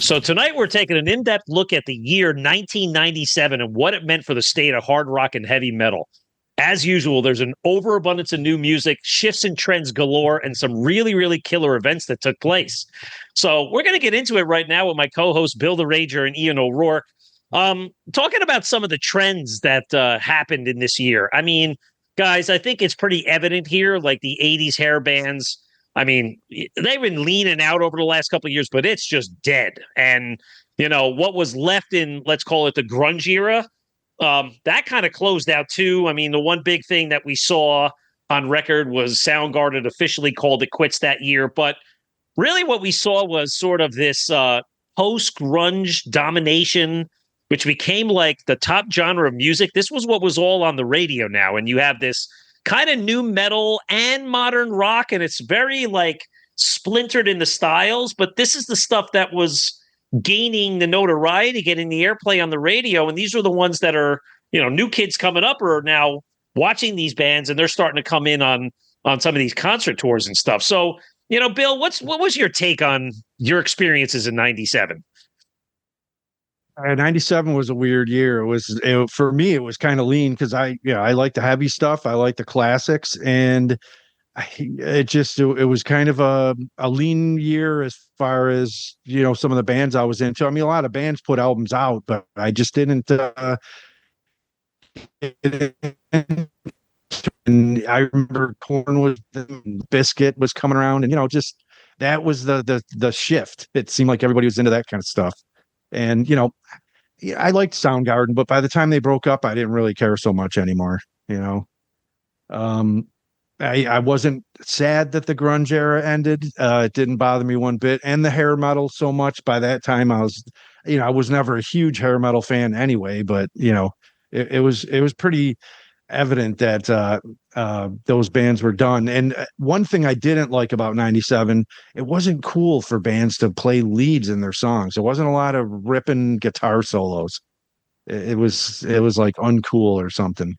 So tonight we're taking an in-depth look at the year 1997 and what it meant for the state of hard rock and heavy metal. As usual, there's an overabundance of new music, shifts and trends galore, and some really, really killer events that took place. So we're going to get into it right now with my co-hosts Bill the Rager and Ian O'Rourke, talking about some of the trends that happened in this year. I mean, guys, I think it's pretty evident here, like the 80s hair bands. I mean, they've been leaning out over the last couple of years, but it's just dead. And, you know, what was left in, let's call it the grunge era, that kind of closed out too. I mean, the one big thing that we saw on record was Soundgarden officially called it quits that year. But really what we saw was sort of this post-grunge domination, which became like the top genre of music. This was what was all on the radio now. And you have this kind of new metal and modern rock, and it's very like splintered in the styles. But this is the stuff that was gaining the notoriety, getting the airplay on the radio. And these are the ones that are, you know, new kids coming up are now watching these bands, and they're starting to come in on some of these concert tours and stuff. So, you know, Bill, what was your take on your experiences in 97? 97 was a weird year. For me, it was kind of lean because I like the heavy stuff. I like the classics, and it was kind of a lean year as far as, you know, some of the bands I was into. I mean, a lot of bands put albums out, but I just didn't. And I remember Bizkit was coming around, and, you know, just that was the shift. It seemed like everybody was into that kind of stuff. And, you know, I liked Soundgarden, but by the time they broke up, I didn't really care so much anymore. You know, I wasn't sad that the grunge era ended. It didn't bother me one bit. And the hair metal so much. By that time, I was never a huge hair metal fan anyway, but, you know, it was pretty evident that those bands were done. And one thing I didn't like about 97, it wasn't cool for bands to play leads in their songs. There wasn't a lot of ripping guitar solos. It was like uncool or something.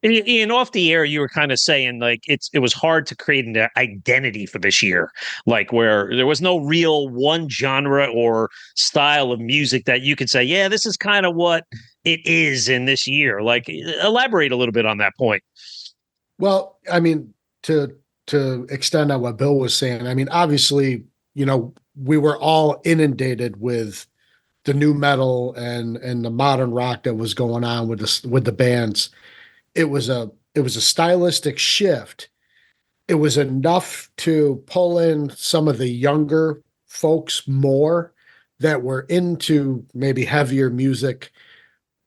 Ian, off the air, you were kind of saying like it was hard to create an identity for this year, like where there was no real one genre or style of music that you could say, yeah, this is kind of what it is in this year. Like, elaborate a little bit on that point. Well, I mean, to extend on what Bill was saying, I mean, obviously, you know, we were all inundated with the new metal and the modern rock that was going on with the bands. It was a stylistic shift. It was enough to pull in some of the younger folks more that were into maybe heavier music,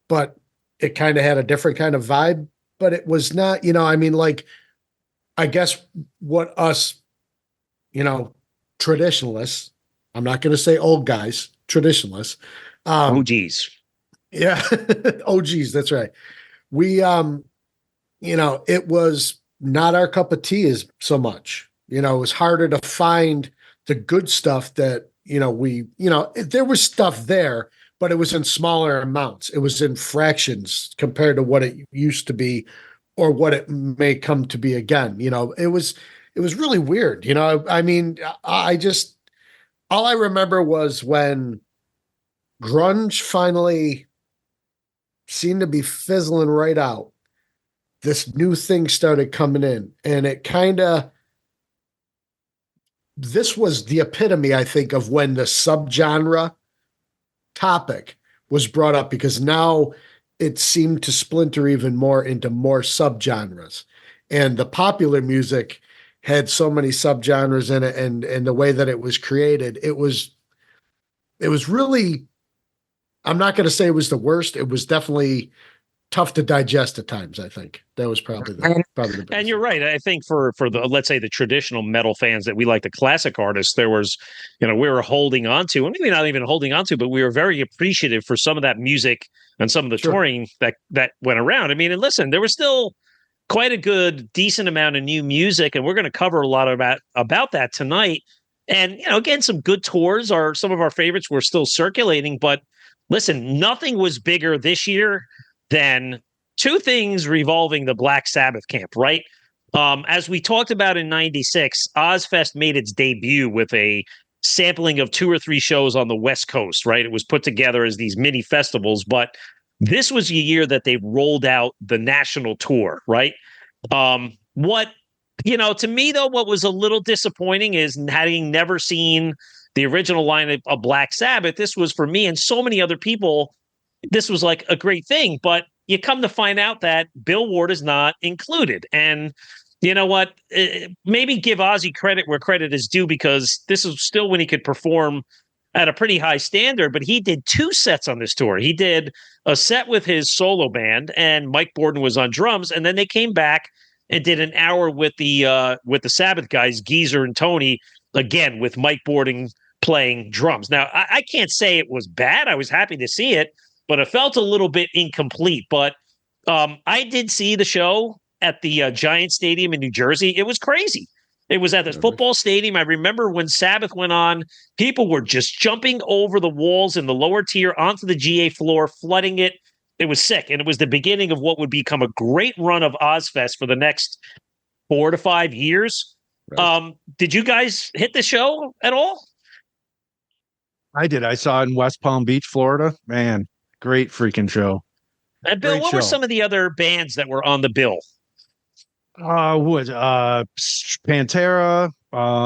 but it kind of had a different kind of vibe. But it was not, you know, I mean, like, I guess what us, you know, traditionalists, I'm not going to say old guys, traditionalists. OGs. Yeah. OGs. That's right. We, you know, it was not our cup of tea as so much. You know, it was harder to find the good stuff that, you know, there was stuff there, but it was in smaller amounts. It was in fractions compared to what it used to be or what it may come to be again. You know, it was really weird. You know, I mean, all I remember was when grunge finally seemed to be fizzling right out. This new thing started coming in, and this was the epitome, I think, of when the subgenre topic was brought up, because now it seemed to splinter even more into more subgenres. And the popular music had so many subgenres in it, and the way that it was created, it was really, I'm not going to say it was the worst. It was definitely tough to digest at times. I think that was probably the best. And you're right. I think for the, let's say, the traditional metal fans that we like, the classic artists, there was, you know, we were holding on to, and maybe not even holding on to, but we were very appreciative for some of that music and some of the touring that went around. I mean, and listen, there was still quite a good, decent amount of new music, and we're going to cover a lot about that tonight. And, you know, again, some good tours are some of our favorites were still circulating, but listen, nothing was bigger this year than two things revolving the Black Sabbath camp, right? As we talked about in 96, Ozzfest made its debut with a sampling of 2 or 3 shows on the West Coast, right? It was put together as these mini festivals, but this was a year that they rolled out the national tour, right? What, to me, though, what was a little disappointing is having never seen the original lineup of Black Sabbath. This was, for me and so many other people, this was like a great thing, but you come to find out that Bill Ward is not included. And you know what? Maybe give Ozzy credit where credit is due, because this is still when he could perform at a pretty high standard, but he did 2 sets on this tour. He did a set with his solo band, and Mike Borden was on drums, and then they came back and did an hour with the Sabbath guys, Geezer and Tony, again with Mike Borden playing drums. Now, I can't say it was bad. I was happy to see it, but it felt a little bit incomplete. But I did see the show at the Giant Stadium in New Jersey. It was crazy. It was at this football stadium. I remember when Sabbath went on, people were just jumping over the walls in the lower tier onto the GA floor, flooding it. It was sick. And it was the beginning of what would become a great run of Ozzfest for the next 4 to 5 years. Right. Did you guys hit the show at all? I did. I saw it in West Palm Beach, Florida. Man, great freaking show. And Bill, what were some of the other bands that were on the bill? Pantera,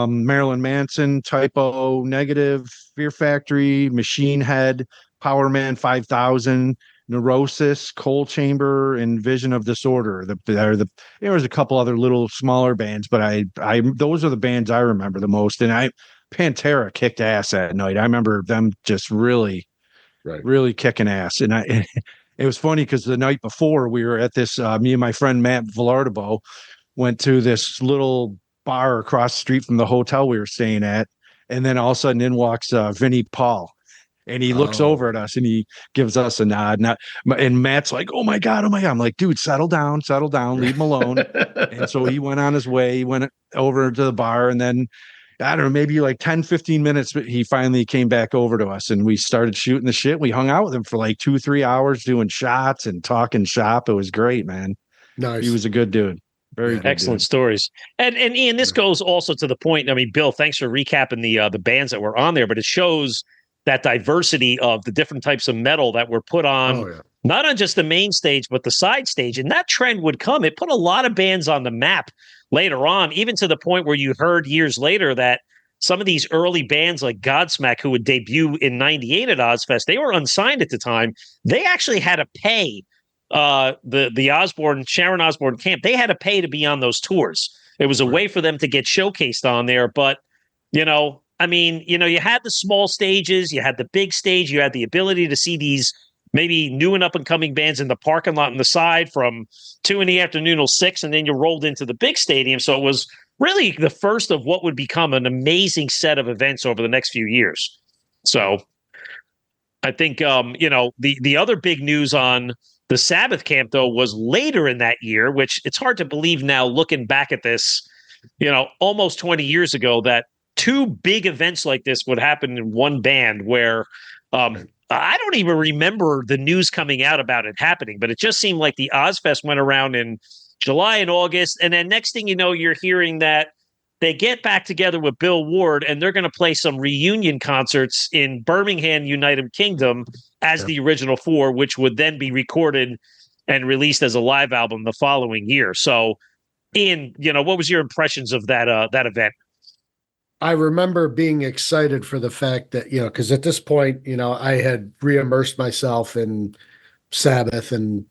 Marilyn Manson, Typo, Negative, Fear Factory, Machine Head, Power Man 5000, Neurosis, Coal Chamber, and Vision of Disorder. There was a couple other little smaller bands, but I those are the bands I remember the most. And Pantera kicked ass that night. I remember them just really kicking ass. And it was funny because the night before we were at this, me and my friend Matt Villardebo went to this little bar across the street from the hotel we were staying at. And then all of a sudden in walks Vinnie Paul. And he looks over at us and he gives us a nod. And Matt's like, oh my God. I'm like, dude, settle down, leave him alone. And so he went on his way. He went over to the bar, and then I don't know, maybe like 10, 15 minutes, but he finally came back over to us and we started shooting the shit. We hung out with him for like 2-3 hours doing shots and talking shop. It was great, man. Nice. He was a good dude. Very good excellent dude. Stories. And Ian, this goes also to the point. I mean, Bill, thanks for recapping the bands that were on there, but it shows that diversity of the different types of metal that were put on, not on just the main stage, but the side stage. And that trend would come. It put a lot of bands on the map later on, even to the point where you heard years later that some of these early bands like Godsmack, who would debut in '98 at Ozzfest, they were unsigned at the time. They actually had to pay the Sharon Osbourne camp. They had to pay to be on those tours. It was a way for them to get showcased on there. But, you had the small stages, you had the big stage, you had the ability to see these maybe new and up and coming bands in the parking lot on the side from 2 PM till 6, and then you rolled into the big stadium. So it was really the first of what would become an amazing set of events over the next few years. So I think, the other big news on the Sabbath camp, though, was later in that year, which it's hard to believe now looking back at this, almost 20 years ago, that 2 big events like this would happen in one band where I don't even remember the news coming out about it happening, but it just seemed like the Ozzfest went around in July and August. And then next thing you know, you're hearing that they get back together with Bill Ward and they're going to play some reunion concerts in Birmingham, United Kingdom as the original 4, which would then be recorded and released as a live album the following year. So, Ian, what was your impressions of that event? I remember being excited for the fact that, because at this point, I had re-immersed myself in Sabbath and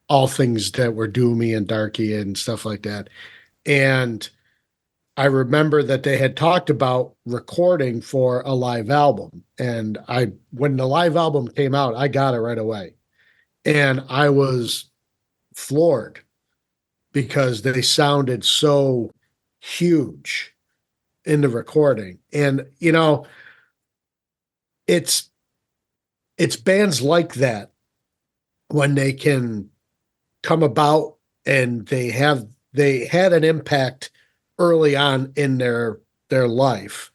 all things that were doomy and darky and stuff like that. And I remember that they had talked about recording for a live album. And when the live album came out, I got it right away. And I was floored because they sounded so huge in the recording. And it's bands like that when they can come about and they had an impact early on in their life.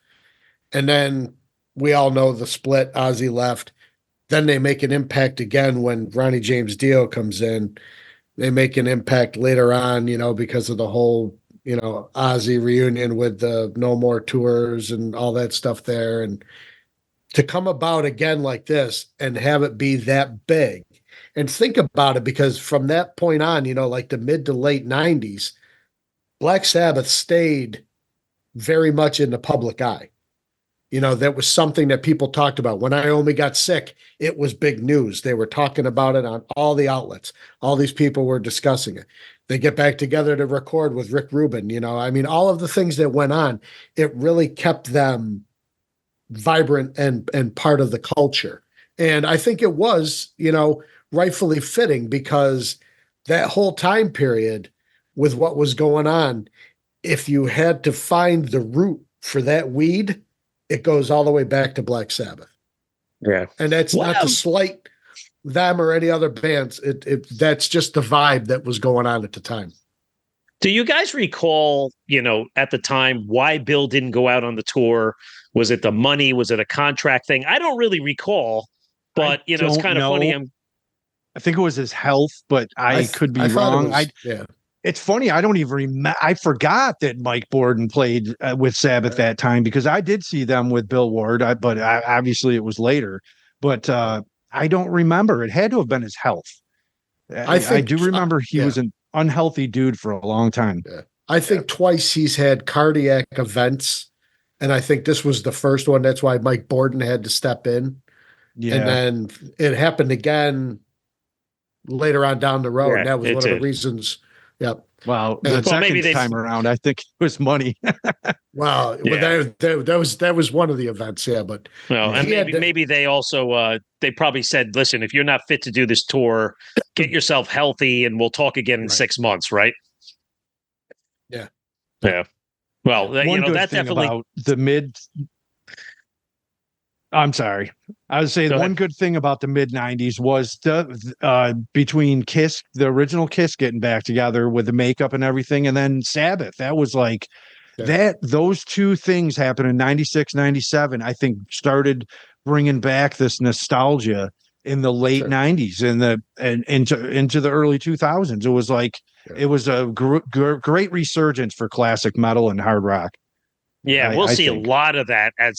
And then we all know the split. Ozzy left. Then they make an impact again when Ronnie James Dio comes in. They make an impact later on, because of the whole Ozzy reunion with the No More tours and all that stuff there. And to come about again like this and have it be that big. And think about it, because from that point on, like the mid to late 90s, Black Sabbath stayed very much in the public eye. That was something that people talked about. When Iommi got sick, it was big news. They were talking about it on all the outlets. All these people were discussing it. They get back together to record with Rick Rubin. All of the things that went on, it really kept them vibrant and part of the culture. And I think it was, rightfully fitting, because that whole time period with what was going on, if you had to find the root for that weed, it goes all the way back to Black Sabbath. Yeah. And that's not to slight them or any other bands. That's just the vibe that was going on at the time. Do you guys recall, at the time, why Bill didn't go out on the tour? Was it the money? Was it a contract thing? I don't really recall, but it's kind of funny. I think it was his health, but I could be wrong. It's funny. I don't even remember. I forgot that Mike Borden played with Sabbath that time, because I did see them with Bill Ward, but obviously it was later. But I don't remember. It had to have been his health. I do remember he was an unhealthy dude for a long time. Yeah. I think twice he's had cardiac events, and I think this was the first one. That's why Mike Borden had to step in. Yeah. And then it happened again later on down the road. Yeah, and that was one of the reasons. Yep. Well, the second time around, I think it was money. Well, that was one of the events, but and maybe they also they probably said, listen, if you're not fit to do this tour, get yourself healthy, and we'll talk again in 6 months, right? Yeah. Yeah. Well, that's definitely about the mid. I'm sorry. I was saying one good thing about the mid 90s was between Kiss, the original Kiss, getting back together with the makeup and everything, and then Sabbath. That was like those two things happened in 96, 97, I think started bringing back this nostalgia in the late 90s and into the early 2000s. It was like it was a great resurgence for classic metal and hard rock. Yeah, we'll see a lot of that. As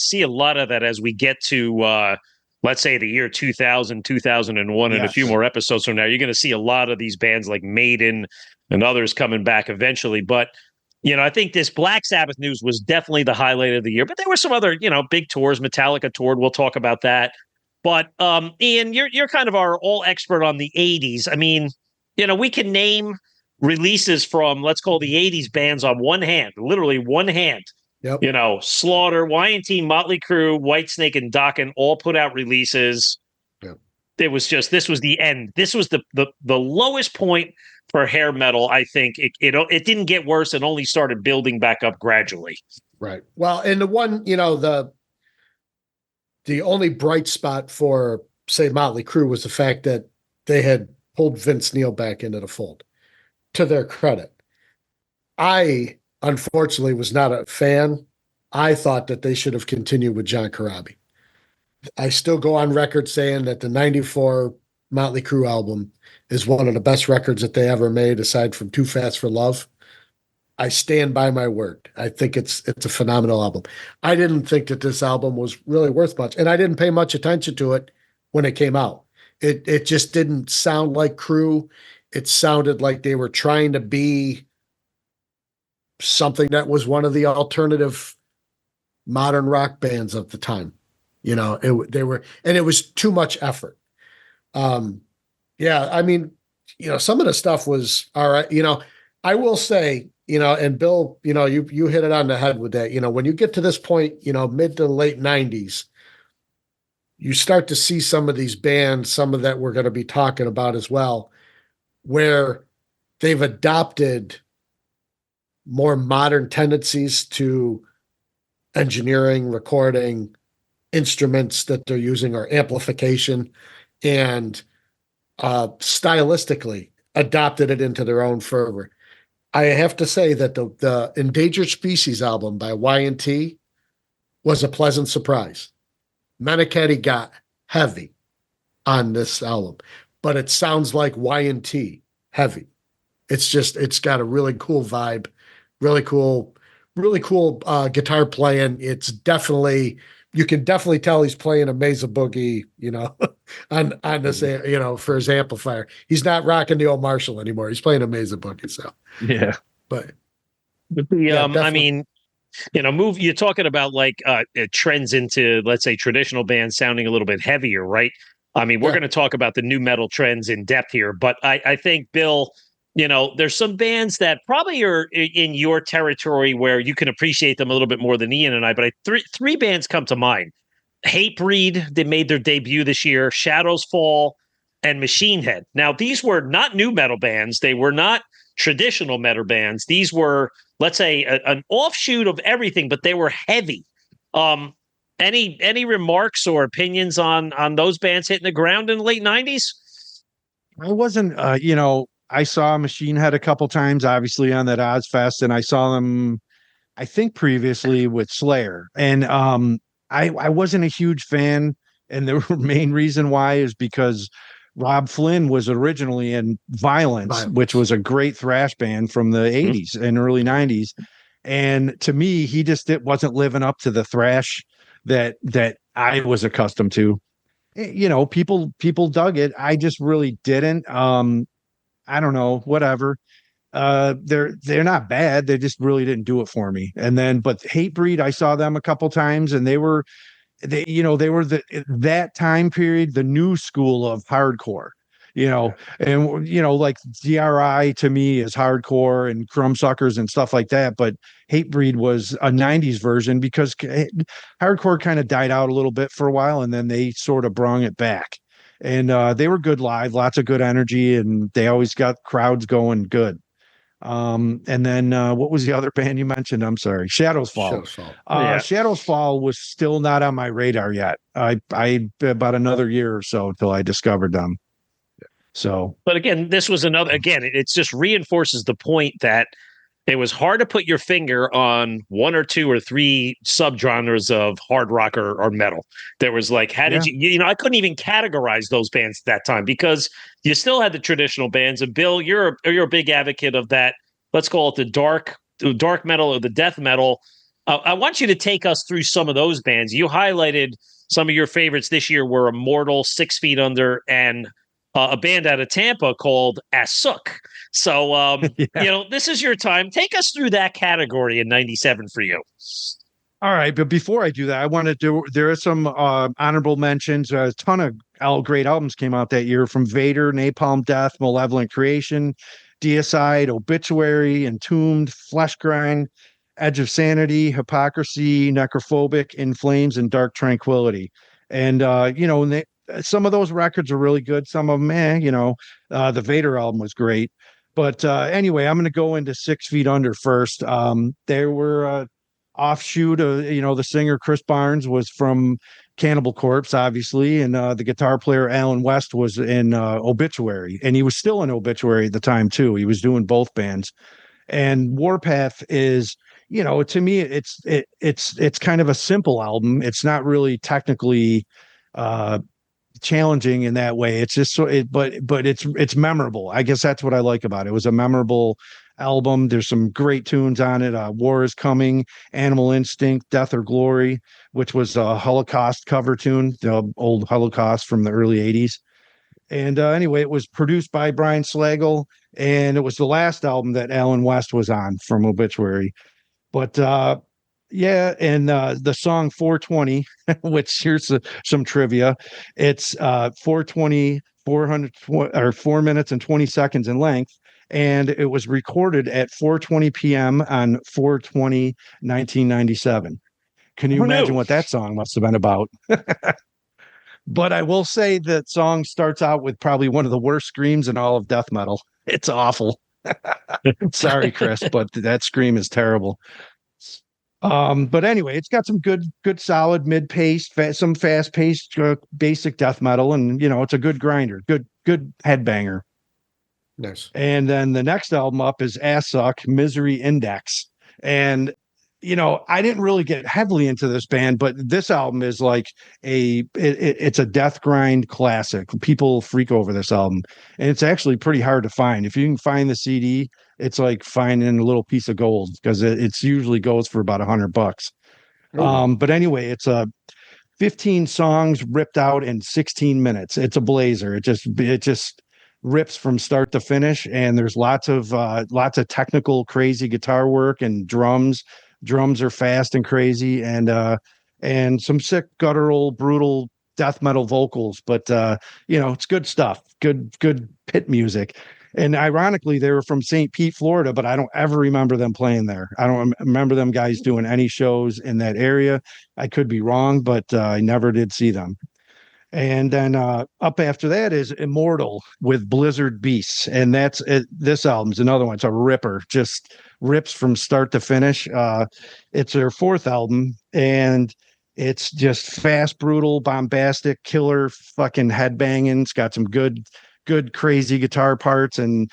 we get to, let's say, the year 2000, 2001, and a few more episodes from now. You're going to see a lot of these bands like Maiden and others coming back eventually. But, I think this Black Sabbath news was definitely the highlight of the year. But there were some other, big tours. Metallica toured. We'll talk about that. But, Ian, you're kind of our all expert on the 80s. I mean, we can name releases from, let's call the 80s bands on one hand, literally one hand. Yep. Slaughter, Y&T, Motley Crue, Whitesnake, and Dokken all put out releases. Yep. This was the end. This was the lowest point for hair metal. I think it didn't get worse. It only started building back up gradually. Right. Well, and the one, the only bright spot for, say, Motley Crue was the fact that they had pulled Vince Neil back into the fold, to their credit. I unfortunately was not a fan. I thought that they should have continued with John Corabi. I still go on record saying that the 94 Motley Crue album is one of the best records that they ever made, aside from Too Fast for Love. I stand by my word. I think it's a phenomenal album. I didn't think that this album was really worth much, and I didn't pay much attention to it when it came out. It just didn't sound like Crue. It sounded like they were trying to be something that was one of the alternative modern rock bands of the time. It was too much effort. Some of the stuff was all right. I will say, and Bill, you hit it on the head with that. When you get to this point, mid to late 90s, you start to see some of these bands, some of that we're going to be talking about as well, where they've adopted more modern tendencies to engineering, recording, instruments that they're using, or amplification, and stylistically adopted it into their own fervor. I have to say that the Endangered Species album by Y&T was a pleasant surprise. Meniketti got heavy on this album, but it sounds like Y&T heavy. It's got a really cool vibe, really cool guitar playing. It's definitely, you can definitely tell he's playing a Mesa Boogie, on this, for his amplifier. He's not rocking the old Marshall anymore. He's playing a Mesa Boogie. So, Yeah. but I definitely. mean, you're talking about like trends into, let's say, traditional bands sounding a little bit heavier, right? I mean, we're going to talk about the new metal trends in depth here, but I think, Bill, there's some bands that probably are in your territory where you can appreciate them a little bit more than Ian and I, but three bands come to mind. Hatebreed, they made their debut this year, Shadows Fall, and Machine Head. Now, these were not new metal bands. They were not traditional metal bands. These were, let's say, an offshoot of everything, but they were heavy. Any remarks or opinions on those bands hitting the ground in the late 90s? I wasn't, I saw Machine Head a couple times, obviously on that Ozzfest, and I saw them, I think previously with Slayer. And I wasn't a huge fan, and the main reason why is because Rob Flynn was originally in Violence, which was a great thrash band from the 80s and early 90s. And to me, it wasn't living up to the thrash that I was accustomed to. People dug it. I just really didn't. I don't know, whatever. They're not bad. They just really didn't do it for me. And then, but Hatebreed, I saw them a couple times, and they were that time period, the new school of hardcore, and like DRI to me is hardcore and Crumbsuckers and stuff like that. But Hatebreed was a 90s version because hardcore kind of died out a little bit for a while, and then they sort of brought it back. And they were good live, lots of good energy, and they always got crowds going good. And then what was the other band you mentioned? I'm sorry, Shadows Fall. Shadows Fall was still not on my radar yet. I about another year or so till I discovered them. So, but again, this was it just reinforces the point that it was hard to put your finger on one or two or three subgenres of hard rock or metal. There was like, how did I couldn't even categorize those bands at that time because you still had the traditional bands. And Bill, you're a big advocate of that. Let's call it the dark metal or the death metal. I want you to take us through some of those bands. You highlighted some of your favorites this year were Immortal, 6 Feet Under, and a band out of Tampa called Assuck. So, this is your time. Take us through that category in 97 for you. All right. But before I do that, I want to there are some honorable mentions. A ton of great albums came out that year from Vader, Napalm Death, Malevolent Creation, Deicide, Obituary, Entombed, Fleshgrind, Edge of Sanity, Hypocrisy, Necrophobic, In Flames, and Dark Tranquility. And, some of those records are really good. Some of them, the Vader album was great. But anyway, I'm going to go into 6 Feet Under first. There were offshoot of, the singer Chris Barnes was from Cannibal Corpse, obviously. And the guitar player Alan West was in Obituary. And he was still in Obituary at the time, too. He was doing both bands. And Warpath is, to me, it's kind of a simple album. It's not really technically challenging in that way. It's just but it's memorable. I guess that's what I like about it. It was a memorable album. There's some great tunes on it. War is Coming, Animal Instinct, Death or Glory, which was a Holocaust cover tune, the old Holocaust from the early 80s. And anyway, it was produced by Brian Slagle, and it was the last album that Alan West was on from Obituary. But and the song 420, which here's some trivia. It's 420, 4 minutes and 20 seconds in length. And it was recorded at 4:20 p.m. on 4/20, 1997. Can you imagine what that song must have been about? But I will say that song starts out with probably one of the worst screams in all of death metal. It's awful. Sorry, Chris, but that scream is terrible. But anyway, it's got some good solid mid-paced, some fast-paced basic death metal, and it's a good grinder, good headbanger. Nice. And then the next album up is Assuck, Misery Index, and I didn't really get heavily into this band, but this album is like it's a death grind classic. People freak over this album, and it's actually pretty hard to find. If you can find the CD, it's like finding a little piece of gold because it's usually goes for about $100. But anyway, it's a 15 songs ripped out in 16 minutes. It's a blazer. It just rips from start to finish, and there's lots of technical crazy guitar work and drums. Drums are fast and crazy, and some sick guttural brutal death metal vocals, but it's good stuff. Good pit music. And ironically, they were from St. Pete, Florida, but I don't ever remember them playing there. I don't remember them guys doing any shows in that area. I could be wrong, but I never did see them. And then up after that is Immortal with Blizzard Beasts. And that's it. This album's another one. It's a ripper, just rips from start to finish. It's their fourth album, and it's just fast, brutal, bombastic, killer fucking headbanging. It's got some good, crazy guitar parts. And,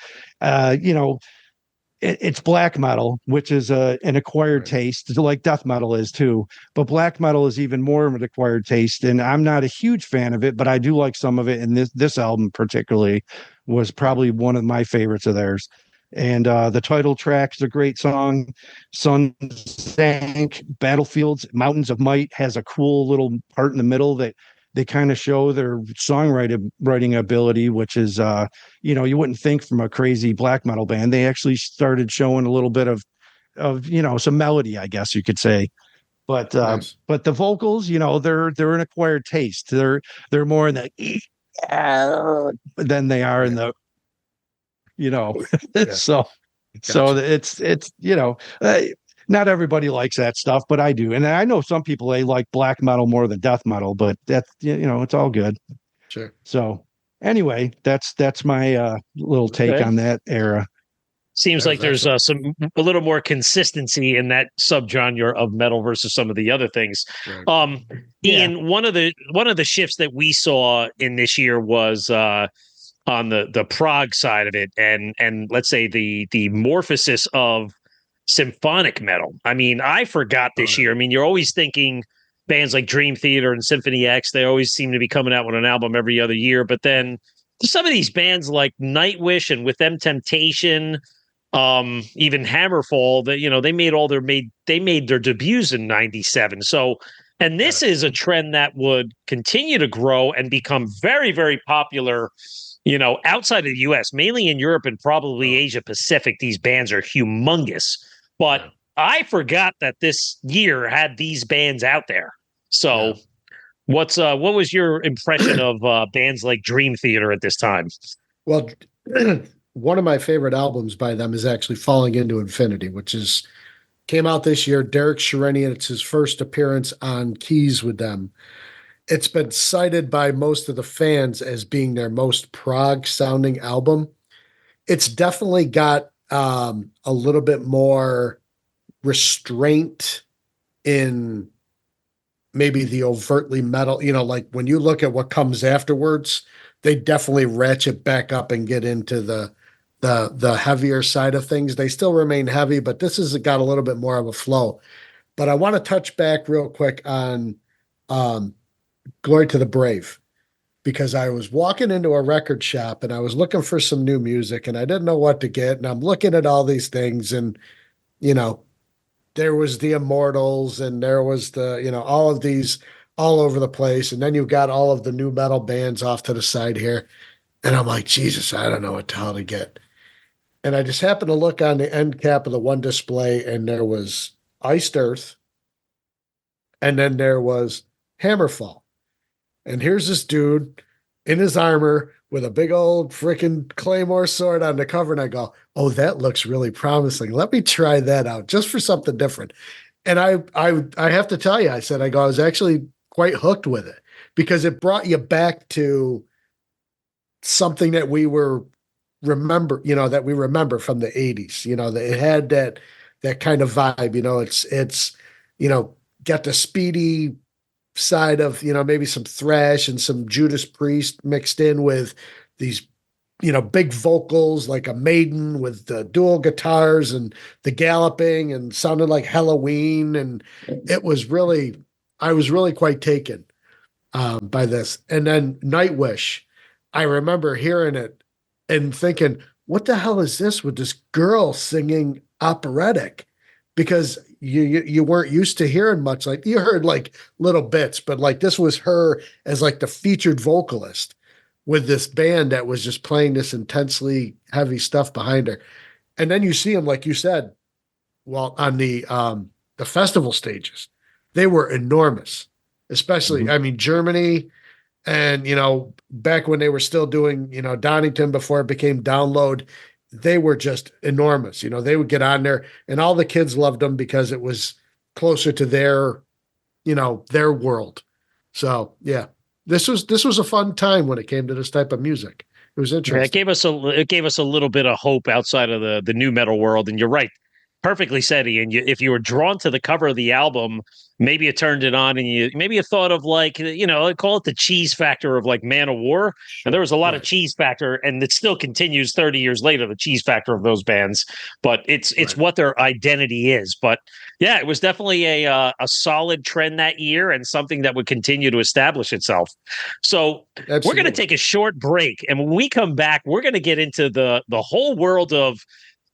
it's black metal, which is an acquired taste, like death metal is too. But black metal is even more of an acquired taste, and I'm not a huge fan of it, but I do like some of it. And this album particularly was probably one of my favorites of theirs. And the title track is a great song. Sun Sank, Battlefields, Mountains of Might has a cool little part in the middle that they kind of show their songwriting ability, which is, you wouldn't think from a crazy black metal band. They actually started showing a little bit of some melody, I guess you could say. But Nice. but the vocals, they're an acquired taste. They're more in the than they are in the, Yeah. so it's not everybody likes that stuff, but I do. And I know some people, they like black metal more than death metal, but that's, it's all good. Sure. So anyway, that's my little take Okay. on that era. Seems like there's a little more consistency in that subgenre of metal versus some of the other things. Right. Ian, one of the shifts that we saw in this year was on the prog side of it, and let's say the morphosis of symphonic metal. I mean, I forgot this year. I mean, you're always thinking bands like Dream Theater and Symphony X, they always seem to be coming out with an album every other year. But then some of these bands like Nightwish and with them Temptation, even Hammerfall, that they made their debuts in 97. So, and this is a trend that would continue to grow and become very, very popular, outside of the US, mainly in Europe and probably Asia Pacific. These bands are humongous. But I forgot that this year had these bands out there. So what was your impression of bands like Dream Theater at this time? Well, one of my favorite albums by them is actually Falling Into Infinity, which came out this year. Derek Sherinian, it's his first appearance on keys with them. It's been cited by most of the fans as being their most prog sounding album. It's definitely got a little bit more restraint in maybe the overtly metal, like when you look at what comes afterwards, they definitely ratchet back up and get into the heavier side of things. They still remain heavy, but this has got a little bit more of a flow. But I want to touch back real quick on Glory to the Brave, because I was walking into a record shop and I was looking for some new music and I didn't know what to get. And I'm looking at all these things, and, there was the Immortals and there was all of these all over the place. And then you've got all of the new metal bands off to the side here. And I'm like, Jesus, I don't know what the hell to get. And I just happened to look on the end cap of the one display, and there was Iced Earth, and then there was Hammerfall. And here's this dude in his armor with a big old freaking claymore sword on the cover. And I go, oh, that looks really promising. Let me try that out just for something different. And I have to tell you, I was actually quite hooked with it, because it brought you back to something that we remember from the 80s, that it had that kind of vibe, it's got the speedy side of, maybe some thrash and some Judas Priest mixed in with these big vocals like a Maiden with the dual guitars and the galloping and sounded like Halloween. And I was really quite taken by this. And then Nightwish, I remember hearing it and thinking, what the hell is this with this girl singing operatic? Because you weren't used to hearing much. Like, you heard like little bits, but like this was her as like the featured vocalist with this band that was just playing this intensely heavy stuff behind her. And then you see them, like you said, well, on the festival stages, they were enormous. Especially, I mean, Germany, and back when they were still doing Donington before it became Download, they were just enormous. They would get on there, and all the kids loved them because it was closer to their world. So yeah, this was a fun time when it came to this type of music. It was interesting. It gave us a little bit of hope outside of the new metal world. And you're right, perfectly said, Ian. If you were drawn to the cover of the album, maybe you turned it on and you thought of like, call it the cheese factor of like Man of War. And there was a lot of cheese factor, and it still continues 30 years later, the cheese factor of those bands. But it's what their identity is. But yeah, it was definitely a solid trend that year, and something that would continue to establish itself. So We're going to take a short break. And when we come back, we're going to get into the whole world of,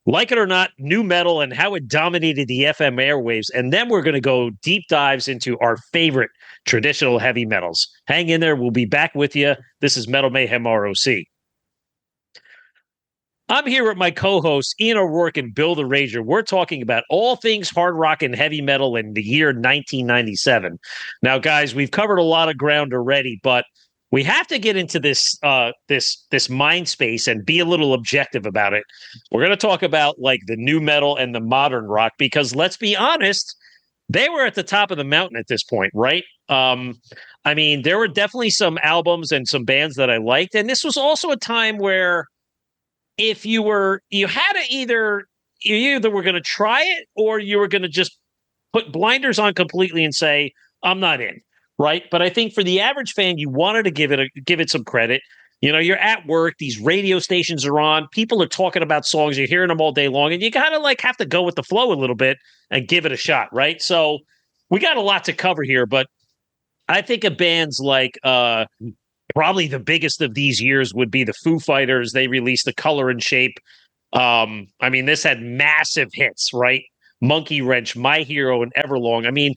like it or not, new metal and how it dominated the FM airwaves. And then we're going to go deep dives into our favorite traditional heavy metals. Hang in there. We'll be back with you. This is Metal Mayhem ROC. I'm here with my co-hosts, Ian O'Rourke and Bill the Rager. We're talking about all things hard rock and heavy metal in the year 1997. Now, guys, we've covered a lot of ground already, but we have to get into this mind space and be a little objective about it. We're going to talk about like the new metal and the modern rock, because let's be honest, they were at the top of the mountain at this point, right? I mean, there were definitely some albums and some bands that I liked, and this was also a time where if you were either were going to try it, or you were going to just put blinders on completely and say, I'm not in. Right. But I think for the average fan, you wanted to give it some credit. You're at work, these radio stations are on, people are talking about songs, you're hearing them all day long, and you kind of like have to go with the flow a little bit and give it a shot. Right. So we got a lot to cover here, but I think of bands like probably the biggest of these years would be the Foo Fighters. They released The Color and Shape. I mean, this had massive hits, right? Monkey Wrench, My Hero, and Everlong. I mean,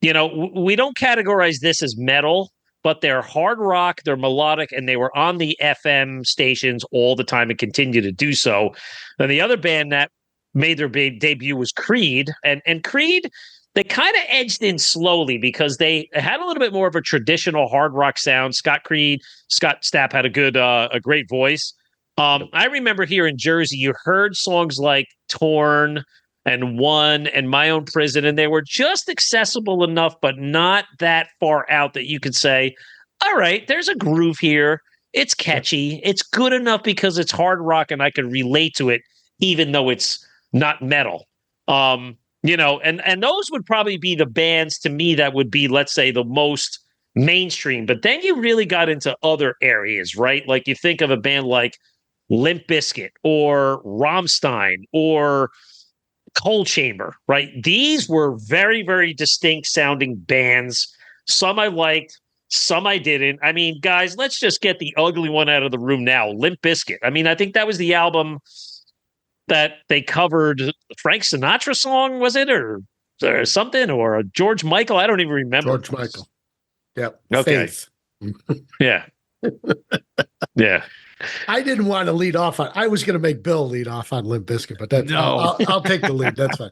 we don't categorize this as metal, but they're hard rock, they're melodic, and they were on the FM stations all the time and continue to do so. And the other band that made their debut was Creed. And Creed, they kind of edged in slowly because they had a little bit more of a traditional hard rock sound. Scott Stapp had a great voice. I remember here in Jersey, you heard songs like Torn and One and My Own Prison, and they were just accessible enough, but not that far out that you could say, all right, there's a groove here. It's catchy. It's good enough because it's hard rock and I can relate to it, even though it's not metal. And those would probably be the bands to me that would be, let's say, the most mainstream. But then you really got into other areas, right? Like you think of a band like Limp Bizkit or Rammstein or Cold Chamber, right? These were very, very distinct sounding bands. Some I liked, some I didn't. I mean, guys, let's just get the ugly one out of the room now. Limp Bizkit. I mean, I think that was the album that they covered Frank Sinatra song, was it? Or something? Or a George Michael? I don't even remember. George Michael. Yeah. Okay. Faith. Yeah. Yeah. I didn't want to lead off on. I was going to make Bill lead off on Limp Bizkit, but that's No. I'll take the lead. That's fine.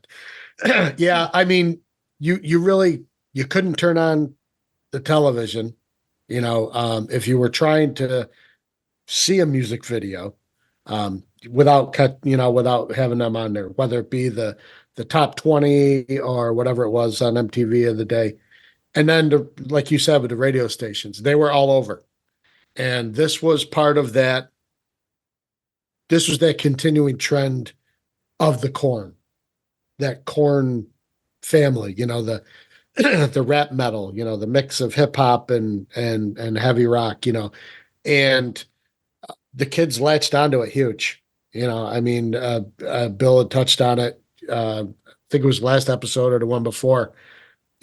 Yeah, I mean, you couldn't turn on the television, if you were trying to see a music video, without having them on there, whether it be the top 20 or whatever it was on MTV of the day, and then like you said with the radio stations, they were all over. And this was part of that. This was that continuing trend of the that Korn family, the rap metal, the mix of hip hop and heavy rock, and the kids latched onto it huge. I mean, Bill had touched on it. I think it was last episode or the one before.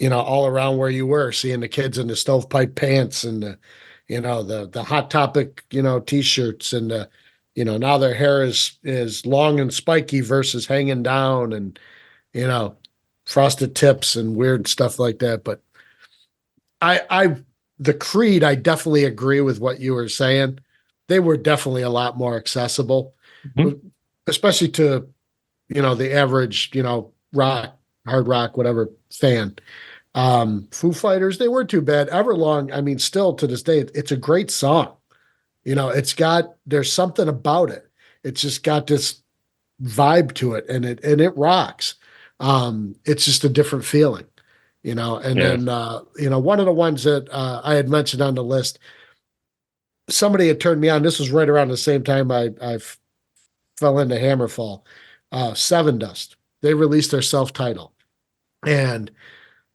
All around where you were, seeing the kids in the stovepipe pants and the Hot Topic, t-shirts, and now their hair is long and spiky versus hanging down, and you know frosted tips and weird stuff like that. But the Creed, I definitely agree with what you were saying. They were definitely a lot more accessible, especially to the average rock, hard rock, whatever fan. Foo Fighters, they weren't too bad. Everlong, I mean, still to this day, it's a great song. There's something about it. It's just got this vibe to it, and it rocks. It's just a different feeling. Then one of the ones that I had mentioned on the list, somebody had turned me on. This was right around the same time I fell into Hammerfall. Sevendust. They released their self-title, and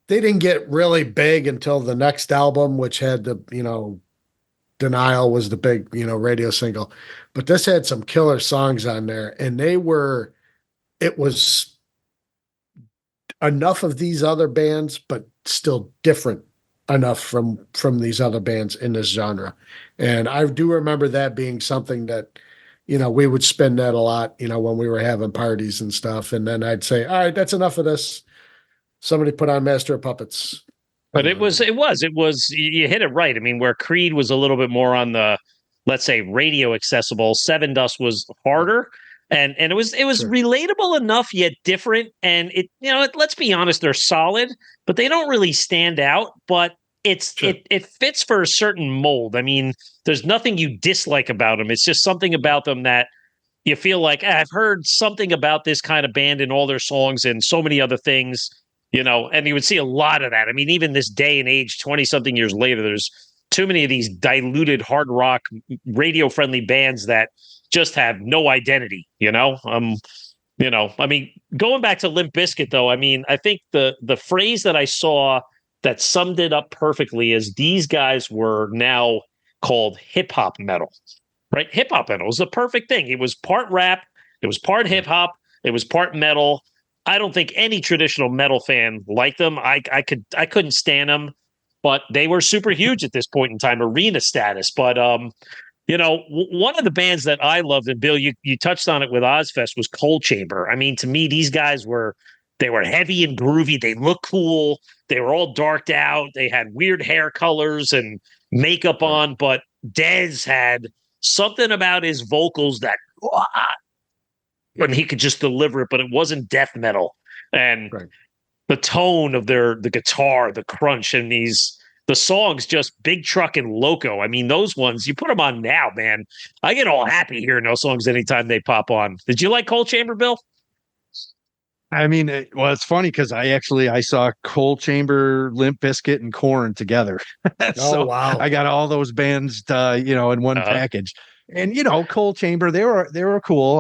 they didn't get really big until the next album, which had the Denial was the big radio single, but this had some killer songs on there, and it was enough of these other bands, but still different enough from these other bands in this genre. And I do remember that being something that we would spin that a lot when we were having parties and stuff, and then I'd say, all right, that's enough of this. Somebody put on Master of Puppets. But it was you hit it right. I mean, where Creed was a little bit more on the, let's say, radio accessible, Sevendust was harder, and it was sure, relatable enough yet different. And let's be honest, they're solid, but they don't really stand out. But sure, it fits for a certain mold. I mean, there's nothing you dislike about them. It's just something about them that you feel like, I've heard something about this kind of band in all their songs and so many other things. And you would see a lot of that. I mean, even this day and age, 20-something years later, there's too many of these diluted hard rock, radio-friendly bands that just have no identity, I mean, going back to Limp Bizkit, though, I mean, I think the phrase that I saw that summed it up perfectly is these guys were now called hip-hop metal, right? Hip-hop metal was the perfect thing. It was part rap, it was part hip-hop, it was part metal. I don't think any traditional metal fan liked them. I couldn't stand them, but they were super huge at this point in time, arena status. But one of the bands that I loved, and Bill, you touched on it with Ozzfest, was Cold Chamber. I mean, to me, these guys were heavy and groovy. They looked cool. They were all darked out. They had weird hair colors and makeup on, but Dez had something about his vocals that. And he could just deliver it, but it wasn't death metal. And the tone of the guitar, the crunch, and the songs, just Big Truck and Loco. I mean, those ones, you put them on now, man. I get all happy hearing those songs anytime they pop on. Did you like Cold Chamber, Bill? I mean, it's funny because I saw Cold Chamber, Limp Bizkit, and Korn together. So wow! I got all those bands, in one package. And Cold Chamber, they were cool.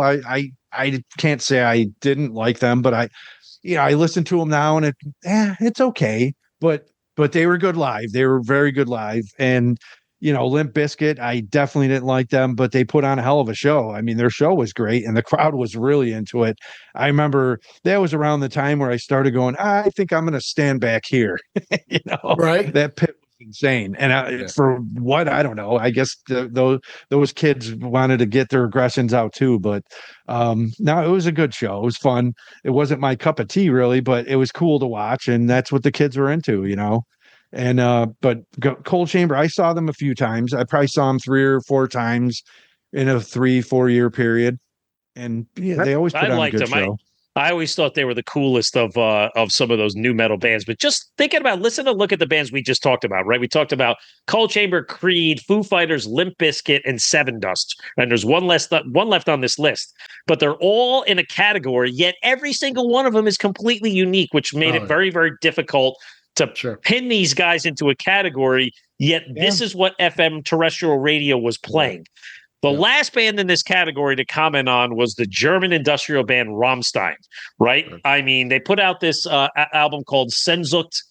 I can't say I didn't like them, but I listen to them now, and it's okay. But they were good live. They were very good live. And Limp Bizkit, I definitely didn't like them, but they put on a hell of a show. I mean, their show was great, and the crowd was really into it. I remember that was around the time where I started going, I think I'm going to stand back here. Right? That pit was insane. And for what, I don't know. I guess those kids wanted to get their aggressions out too. But no, it was a good show. It was fun. It wasn't my cup of tea really, but it was cool to watch, and that's what the kids were into, And but Cold Chamber, I saw them a few times. I probably saw them 3 or 4 times in a 3-4 year period, and they always put on a good show. I always thought they were the coolest of some of those new metal bands. But just thinking about, look at the bands we just talked about, right? We talked about Cold Chamber, Creed, Foo Fighters, Limp Bizkit, and Sevendust. And there's one left on this list. But they're all in a category, yet every single one of them is completely unique, which made it very, very difficult to pin these guys into a category. Yet this is what FM terrestrial radio was playing. The last band in this category to comment on was the German industrial band Rammstein, right? I mean, they put out this album called Sehnsucht.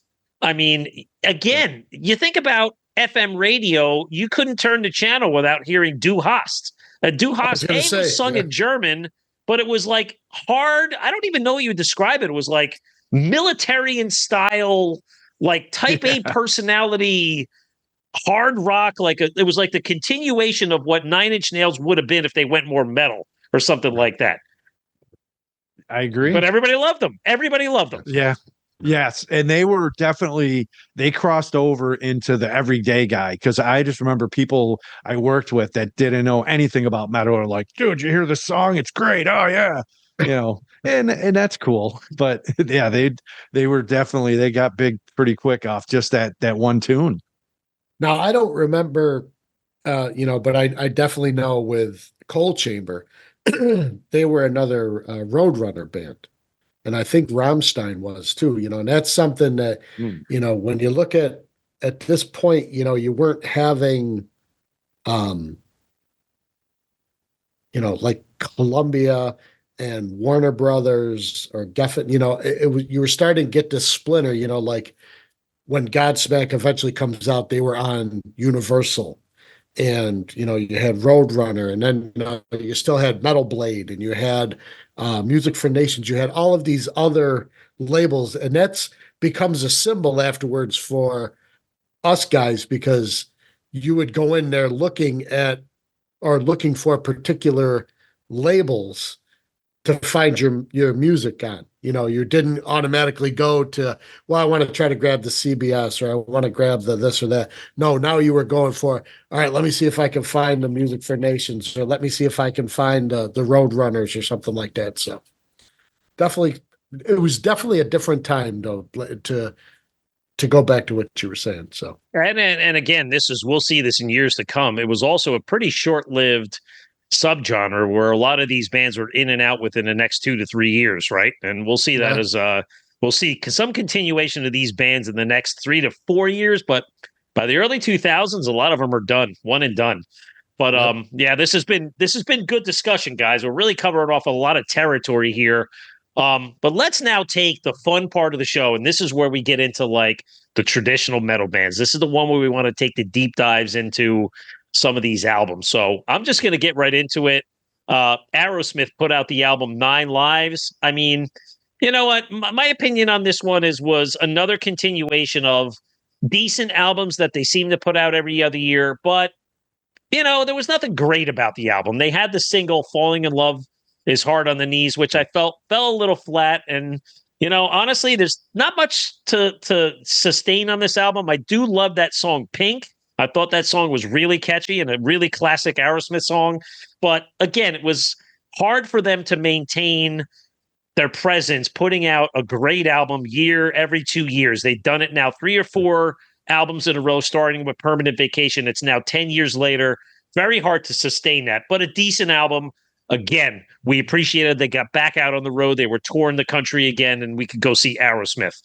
I mean, again, you think about FM radio, you couldn't turn the channel without hearing Du Hast. Du I was hast gonna A was say, sung yeah. in German, but it was like hard. I don't even know how you would describe it. It was like military in style, like type A personality, hard rock. It was like the continuation of what Nine Inch Nails would have been if they went more metal or something like that. I agree. But everybody loved them. Everybody loved them. Yeah. Yes. And they crossed over into the everyday guy, because I just remember people I worked with that didn't know anything about metal are like, dude, you hear this song? It's great. Oh yeah. And that's cool. But yeah, they were definitely, they got big pretty quick off just that one tune. Now I don't remember, but I definitely know with Coal Chamber, they were another Roadrunner band, and I think Rammstein was too. And that's something that when you look at this point, you weren't having, um, like Columbia and Warner Brothers or Geffen. It was, you were starting to get this splinter. Like when Godsmack eventually comes out, they were on Universal, and you had Roadrunner, and then you still had Metal Blade, and you had Music for Nations. You had all of these other labels, and that's becomes a symbol afterwards for us guys, because you would go in there looking for particular labels to find your music on. You didn't automatically go to, well, I want to try to grab the CBS, or I want to grab the this or that. No, now you were going for, all right, let me see if I can find the Music for Nations, or let me see if I can find the Road Runners or something like that. So definitely, it was definitely a different time though, to go back to what you were saying. So And again, we'll see this in years to come. It was also a pretty short-lived subgenre where a lot of these bands were in and out within the next 2 to 3 years, right? And we'll see that as we'll see some continuation of these bands in the next 3 to 4 years, but by the early 2000s, a lot of them are done, one and done. But yeah, this has been good discussion, guys. We're really covering off a lot of territory here. But let's now take the fun part of the show, and this is where we get into like the traditional metal bands. This is the one where we want to take the deep dives into some of these albums. So I'm just going to get right into it. Aerosmith put out the album Nine Lives. I mean, you know what? My opinion on this one was another continuation of decent albums that they seem to put out every other year, but there was nothing great about the album. They had the single Falling in Love is Hard on the Knees, which I felt fell a little flat. And, honestly, there's not much to sustain on this album. I do love that song Pink. I thought that song was really catchy and a really classic Aerosmith song. But again, it was hard for them to maintain their presence, putting out a great album every 2 years. They've done it now 3 or 4 albums in a row, starting with Permanent Vacation. It's now 10 years later. Very hard to sustain that, but a decent album. Again, we appreciated they got back out on the road. They were touring the country again, and we could go see Aerosmith.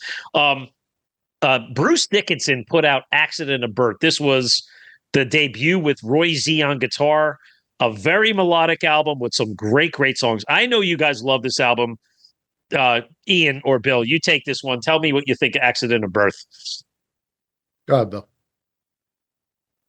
Bruce Dickinson put out Accident of Birth. This was the debut with Roy Z on guitar. A very melodic album with some great, great songs. I know you guys love this album. Ian or Bill, you take this one. Tell me what you think of Accident of Birth. go ahead, Bill.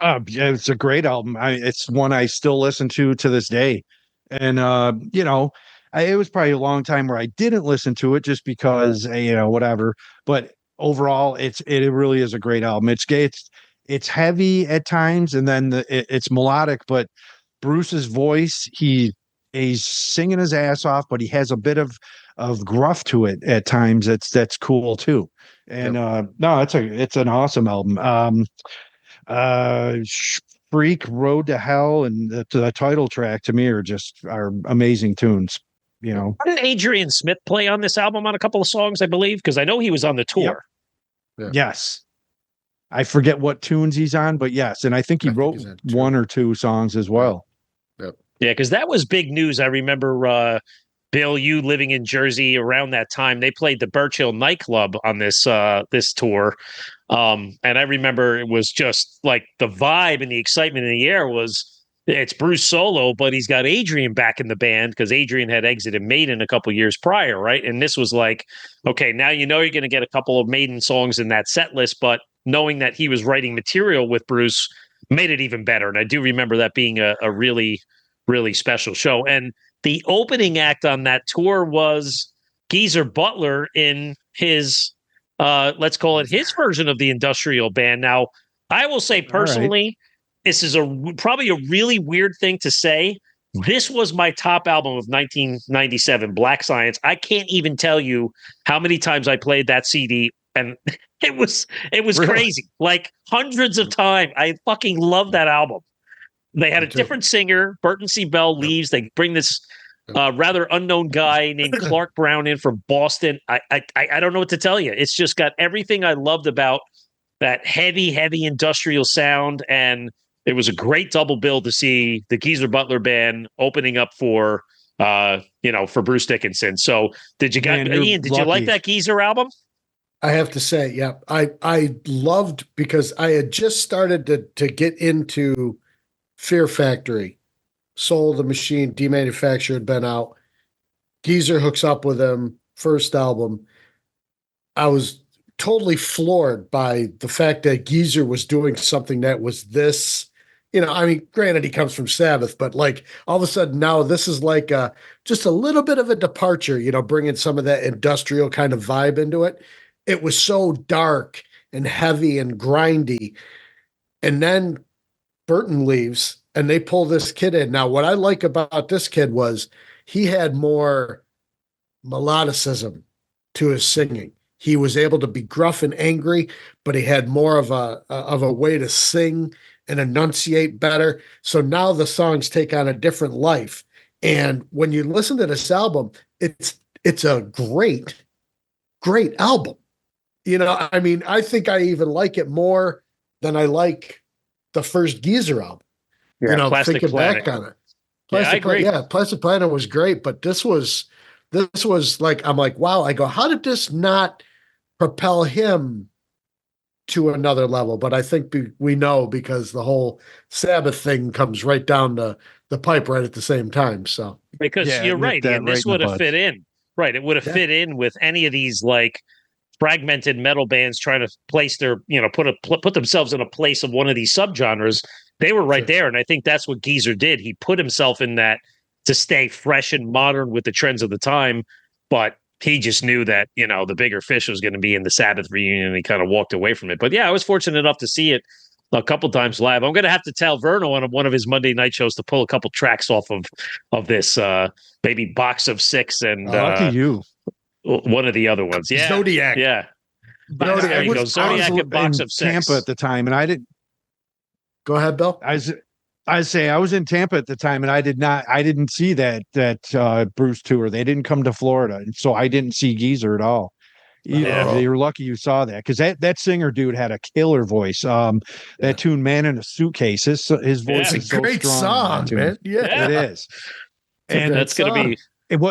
Yeah, it's a great album. It's one I still listen to this day. And it was probably a long time where I didn't listen to it just because whatever. But overall, it really is a great album. It's heavy at times, and then it's melodic. But Bruce's voice, he's singing his ass off, but he has a bit of gruff to it at times. That's cool too. And no, it's an awesome album. Freak, Road to Hell, and the title track to me are amazing tunes. Didn't Adrian Smith play on this album on a couple of songs, I believe? Because I know he was on the tour. Yep. Yeah. Yes. I forget what tunes he's on, but yes. And I think he wrote 1 or 2 songs as well. Yep. Yeah, because that was big news. I remember, Bill, you living in Jersey around that time. They played the Birch Hill nightclub on this tour. And I remember it was just like the vibe and the excitement in the air it's Bruce solo, but he's got Adrian back in the band because Adrian had exited Maiden a couple years prior, right? And this was like, okay, now you're going to get a couple of Maiden songs in that set list, but knowing that he was writing material with Bruce made it even better. And I do remember that being a really, really special show. And the opening act on that tour was Geezer Butler in his, let's call it his version of the industrial band. Now, I will say personally, this is probably a really weird thing to say. This was my top album of 1997, Black Science. I can't even tell you how many times I played that CD, and it was really crazy. Like hundreds of times. I fucking love that album. They had a different singer. Burton C. Bell leaves. They bring this rather unknown guy named Clark Brown in from Boston. I don't know what to tell you. It's just got everything I loved about that heavy industrial sound, and it was a great double bill to see the Geezer Butler band opening up for for Bruce Dickinson. So Ian, did you like that Geezer album? I have to say, yeah, I loved, because I had just started to get into Fear Factory. Soul of the Machine, Demanufactured, had been out. Geezer hooks up with him, first album. I was totally floored by the fact that Geezer was doing something that was this, I mean, granted he comes from Sabbath, but like all of a sudden now this is like just a little bit of a departure, bringing some of that industrial kind of vibe into it. It was so dark and heavy and grindy. And then Burton leaves and they pull this kid in. Now, what I like about this kid was he had more melodicism to his singing. He was able to be gruff and angry, but he had more of a way to sing and enunciate better. So now the songs take on a different life. And when you listen to this album, it's a great album. I mean, I think I even like it more than I like the first Geezer album. Yeah, Plastic thinking Planet. back on it. I agree. Plastic Planet was great, but this was like, I'm like, wow. I go, how did this not propel him to another level? But I think we know, because the whole Sabbath thing comes right down the pipe right at the same time. So because you're right, and this would have fit in. Right, it would have fit in with any of these like fragmented metal bands trying to place their, put themselves in a place of one of these subgenres. They were right there, and I think that's what Geezer did. He put himself in that to stay fresh and modern with the trends of the time, but he just knew that, the bigger fish was going to be in the Sabbath reunion, and he kind of walked away from it. But yeah, I was fortunate enough to see it a couple times live. I'm going to have to tell Verno on one of his Monday night shows to pull a couple tracks off of this maybe Box of Six and lucky you. One of the other ones. Yeah. Zodiac. Yeah. Zodiac and Box of Six. Tampa at the time, and I didn't. Go ahead, Bill. I say I was in Tampa at the time, and I didn't see that Bruce tour. They didn't come to Florida, and so I didn't see Geezer at all. You're lucky you saw that, because that singer dude had a killer voice. That tune, "Man in a Suitcase," his voice is so great strong. Song, man. Yeah, it is. And that's going to be.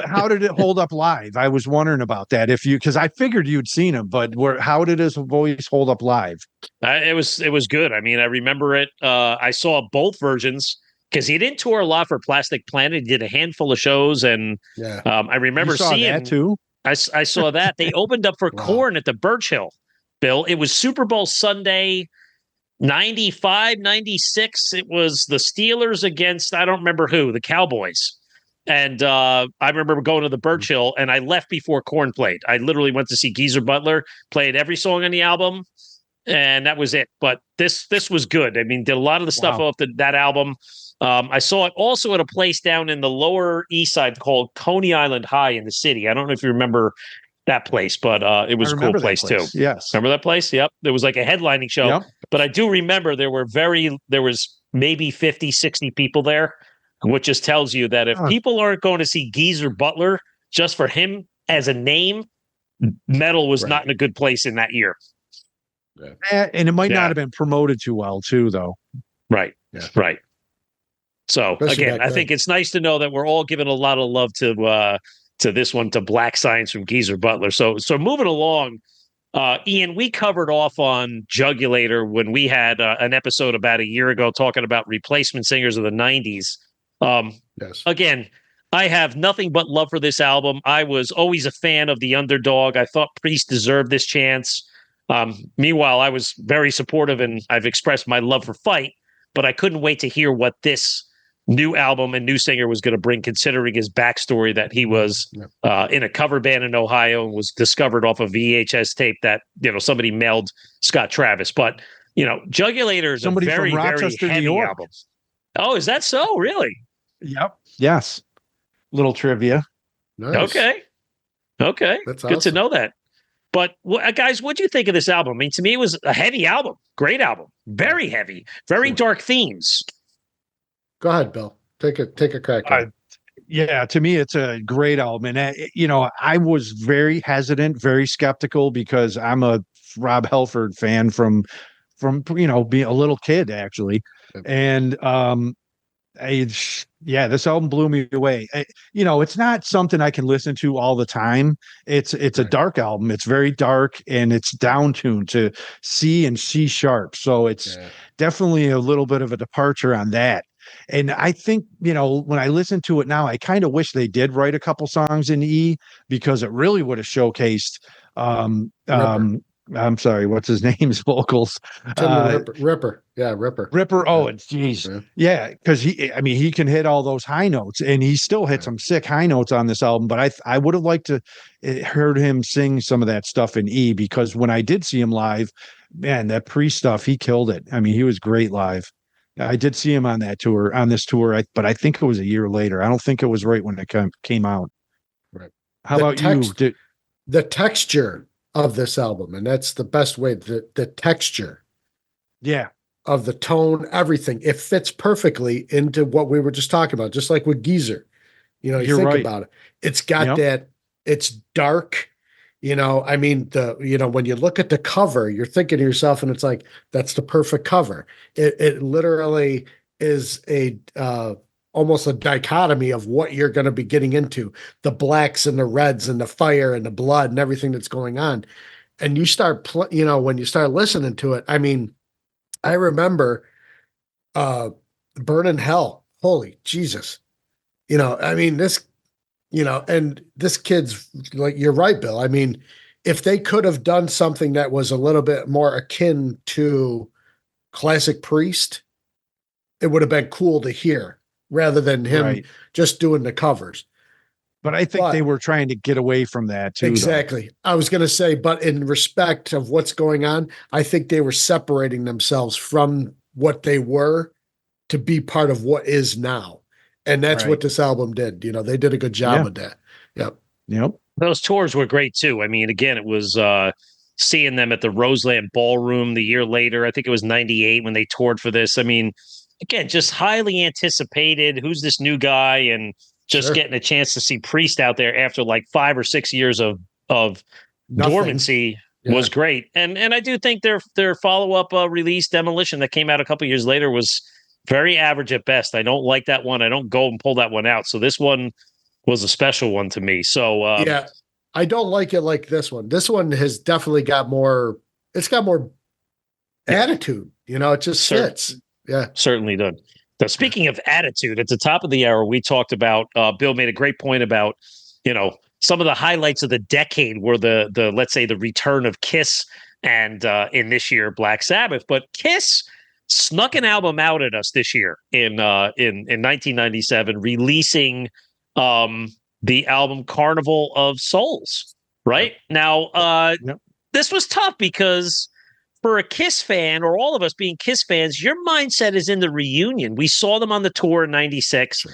How did it hold up live? I was wondering about that. Because I figured you'd seen him, but how did his voice hold up live? It was good. I mean, I remember it. I saw both versions, because he didn't tour a lot for Plastic Planet. He did a handful of shows, and I remember seeing that too. I saw that. They opened up for Korn at the Birch Hill, Bill. It was Super Bowl Sunday, 95, 96. It was the Steelers against, I don't remember who, the Cowboys. And I remember going to the Birch Hill, and I left before Korn played. I literally went to see Geezer Butler, played every song on the album, and that was it. But this was good. I mean, did a lot of the stuff off that album. I saw it also at a place down in the Lower East Side called Coney Island High in the city. I don't know if you remember that place, but it was a cool place too. Yes. Remember that place? Yep. There was like a headlining show. Yep. But I do remember there was maybe 50, 60 people there, which just tells you that if people aren't going to see Geezer Butler just for him as a name, metal was not in a good place in that year. And it might not have been promoted too well too, though. Right. Yeah. Right. So again, I think it's nice to know that we're all giving a lot of love to this one, to Black Science from Geezer Butler. So moving along, Ian, we covered off on Jugulator when we had an episode about a year ago talking about replacement singers of the 90s. Yes. Again, I have nothing but love for this album. I was always a fan of the underdog. I thought Priest deserved this chance. Meanwhile, I was very supportive, and I've expressed my love for Fight, but I couldn't wait to hear what this new album and new singer was going to bring, considering his backstory that he was in a cover band in Ohio and was discovered off a VHS tape that, somebody mailed Scott Travis. But, Jugulator is Somebody a very, from very Rochester, New heavy York. album. Oh, is that so? Really? Yep. Yes. Little trivia. Nice. Okay. That's good to awesome. know that. But guys, what do you think of this album? I mean, to me, it was a heavy album. Great album. Very heavy. Very dark themes. Go ahead, Bill. Take a crack at it. Yeah, to me, it's a great album. And, I was very hesitant, very skeptical because I'm a Rob Halford fan from being a little kid, actually. And, this album blew me away. It's not something I can listen to all the time. It's a dark album. It's very dark and it's down tuned to C and C sharp. So it's definitely a little bit of a departure on that. And I think, when I listen to it now, I kind of wish they did write a couple songs in E, because it really would have showcased I'm sorry, what's his name's vocals? Ripper. Yeah, Ripper. Ripper. Oh, it's geez. Yeah, because he can hit all those high notes, and he still hit some sick high notes on this album. But I would have liked to heard him sing some of that stuff in E, because when I did see him live, man, that Priest stuff, he killed it. I mean, he was great live. I did see him on this tour, but I think it was a year later. I don't think it was right when it came out. Right. How about you? The texture of this album, and that's the best way, the texture of the tone, everything, it fits perfectly into what we were just talking about, just like with Geezer. You think right about it, it's got that, it's dark, when you look at the cover, you're thinking to yourself, and it's like, that's the perfect cover. It literally is almost a dichotomy of what you're going to be getting into, the blacks and the reds and the fire and the blood and everything that's going on. And you start, when you start listening to it, I mean, I remember Burning Hell. Holy Jesus. And this kid's like, you're right, Bill. I mean, if they could have done something that was a little bit more akin to classic Priest, it would have been cool to hear, rather than him just doing the covers. But I think they were trying to get away from that too. Exactly. Though. I was going to say, but in respect of what's going on, I think they were separating themselves from what they were to be part of what is now. And that's what this album did. They did a good job of that. Yep. Those tours were great too. I mean, again, it was seeing them at the Roseland Ballroom the year later. I think it was 98 when they toured for this. I mean, again, just highly anticipated. Who's this new guy? And just getting a chance to see Priest out there after like 5 or 6 years of dormancy was great. And I do think their follow-up release, Demolition, that came out a couple years later, was very average at best. I don't like that one. I don't go and pull that one out. So this one was a special one to me. So I don't like it like this one. This one has definitely got more. It's got more attitude. It just fits. Certainly does. Now, speaking of attitude, at the top of the hour, we talked about, Bill made a great point about, some of the highlights of the decade were the let's say, the return of Kiss and in this year, Black Sabbath. But Kiss snuck an album out at us this year in 1997, releasing the album Carnival of Souls. Right? Now, this was tough because for a Kiss fan, or all of us being Kiss fans, your mindset is in the reunion. We saw them on the tour in 96.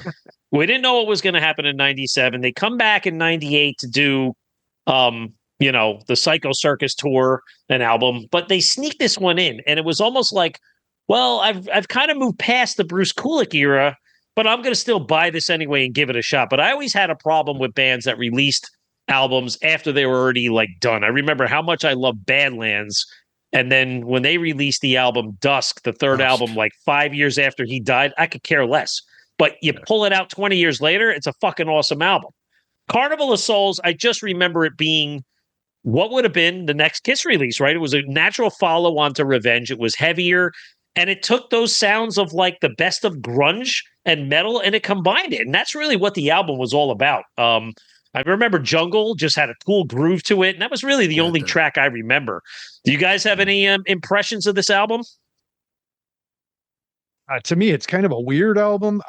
We didn't know what was going to happen in 97. They come back in 98 to do, the Psycho Circus tour, an album, but they sneak this one in. And it was almost like, well, I've kind of moved past the Bruce Kulick era, but I'm going to still buy this anyway and give it a shot. But I always had a problem with bands that released albums after they were already like done. I remember how much I loved Badlands. And then when they released the album Dusk, the third album, like 5 years after he died, I could care less. But you pull it out 20 years later, it's a fucking awesome album. Carnival of Souls, I just remember it being what would have been the next Kiss release, right? It was a natural follow-on to Revenge. It was heavier, and it took those sounds of like the best of grunge and metal, and it combined it. And that's really what the album was all about. I remember Jungle just had a cool groove to it, and that was really the only track I remember. Do you guys have any impressions of this album? to me, it's kind of a weird album.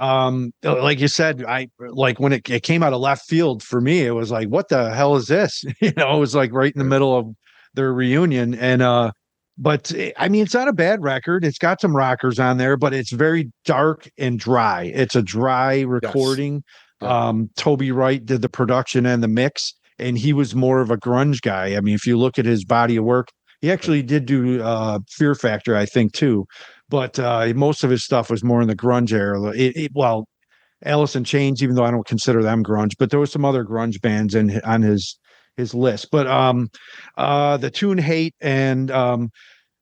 Like you said, I like when it came out of left field for me. It was like, what the hell is this? It was like right in the middle of their reunion, and but I mean, it's not a bad record. It's got some rockers on there, but it's very dark and dry. It's a dry recording. Yes. Toby Wright did the production and the mix, and he was more of a grunge guy. I mean, if you look at his body of work, he actually did do Fear Factor, I think, too. But most of his stuff was more in the grunge era. Well, Alice in Chains, even though I don't consider them grunge, but there was some other grunge bands on his list. But the tune Hate and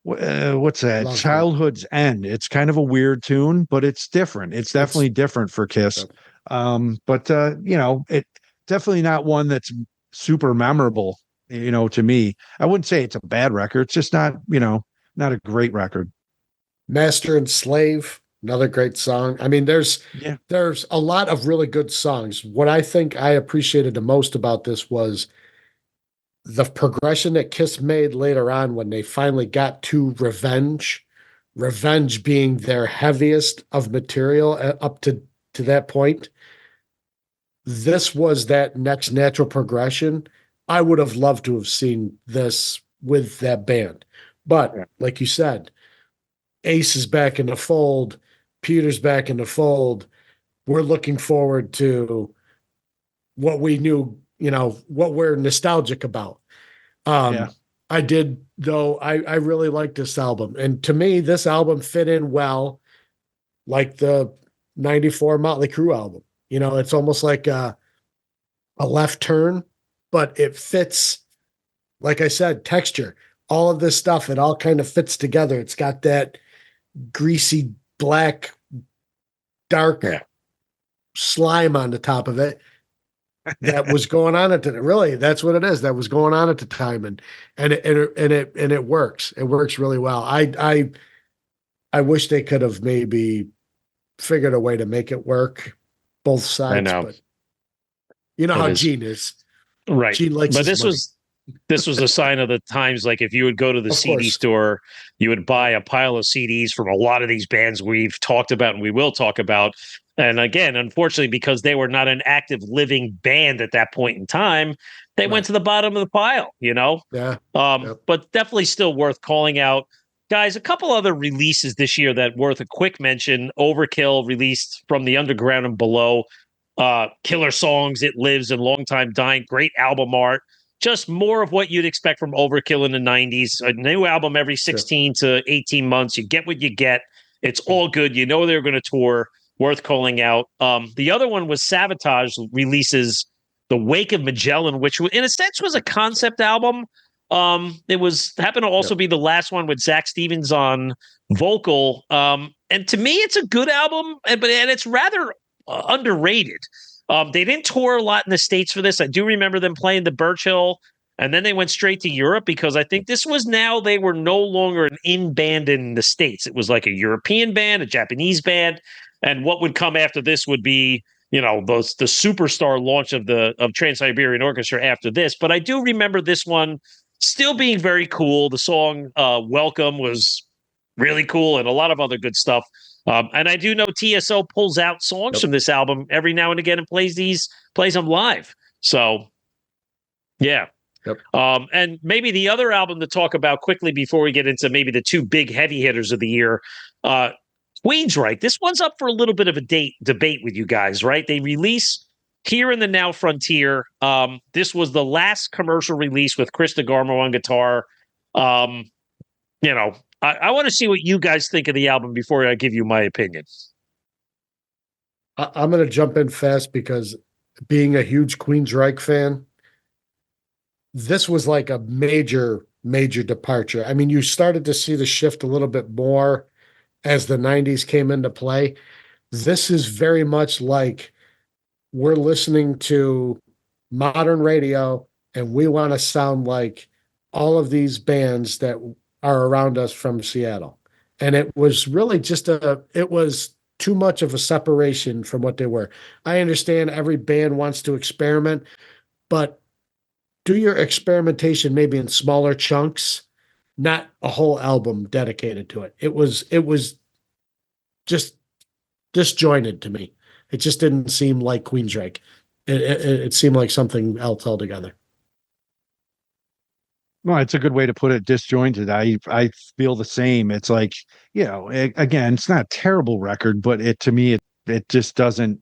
what's that? Love Childhood's End. It's kind of a weird tune, but it's different. It's definitely different for Kiss. But it definitely not one that's super memorable, to me. I wouldn't say it's a bad record. It's just not a great record. Master and Slave, another great song. I mean, there's a lot of really good songs. What I think I appreciated the most about this was the progression that Kiss made later on when they finally got to Revenge. Revenge being their heaviest of material up to that point. This was that next natural progression. I would have loved to have seen this with that band. But like you said, Ace is back in the fold. Peter's back in the fold. We're looking forward to what we knew, what we're nostalgic about. I did, though. I really like this album. And to me, this album fit in well, like the 94 Motley Crue album. It's almost like a left turn, but it fits, like I said, texture. All of this stuff, it all kind of fits together. It's got that greasy, black, dark slime on the top of it that was going on at the really, that's what it is. That was going on at the time. And it works. It works really well. I wish they could have maybe figured a way to make it work both sides. I know. But you know how Gene is. Right. Gene likes but his money. This was a sign of the times. Like if you would go to the Of CD course. store, you would buy a pile of CDs from a lot of these bands we've talked about and we will talk about. And again, unfortunately, because they were not an active living band at that point in time, they went to the bottom of the pile, Yeah. But definitely still worth calling out. Guys, a couple other releases this year that worth a quick mention. Overkill released From the Underground and Below. Killer songs, It Lives and Long Time Dying. Great album art. Just more of what you'd expect from Overkill in the 90s. A new album every 16 to 18 months. You get what you get. It's all good. They're going to tour. Worth calling out. The other one was Sabotage releases The Wake of Magellan, which in a sense was a concept album. It happened to also be the last one with Zach Stevens on vocal. And to me, it's a good album, and it's rather underrated. They didn't tour a lot in the States for this. I do remember them playing the Birch Hill, and then they went straight to Europe because I think this was now they were no longer an in band in the States. It was like a European band, a Japanese band, and what would come after this would be, the superstar launch of Trans-Siberian Orchestra after this. But I do remember this one still being very cool. The song Welcome was really cool and a lot of other good stuff. And I do know TSO pulls out songs from this album every now and again and plays them live. So, yeah. And maybe the other album to talk about quickly before we get into maybe the two big heavy hitters of the year, Queensryche. This one's up for a little bit of a debate with you guys, right? They release Here in the Now Frontier. This was the last commercial release with Chris DeGarmo on guitar. I want to see what you guys think of the album before I give you my opinion. I'm going to jump in fast because being a huge Queensryche fan, this was like a major, major departure. I mean, you started to see the shift a little bit more as the 90s came into play. This is very much like we're listening to modern radio and we want to sound like all of these bands that are around us from Seattle. And it was really it was too much of a separation from what they were. I understand every band wants to experiment, but do your experimentation maybe in smaller chunks, not a whole album dedicated to it. It was just disjointed to me. It just didn't seem like Queensryche. It seemed like something else altogether. No, it's a good way to put it. Disjointed. I feel the same. It's like, again, it's not a terrible record, but to me it just doesn't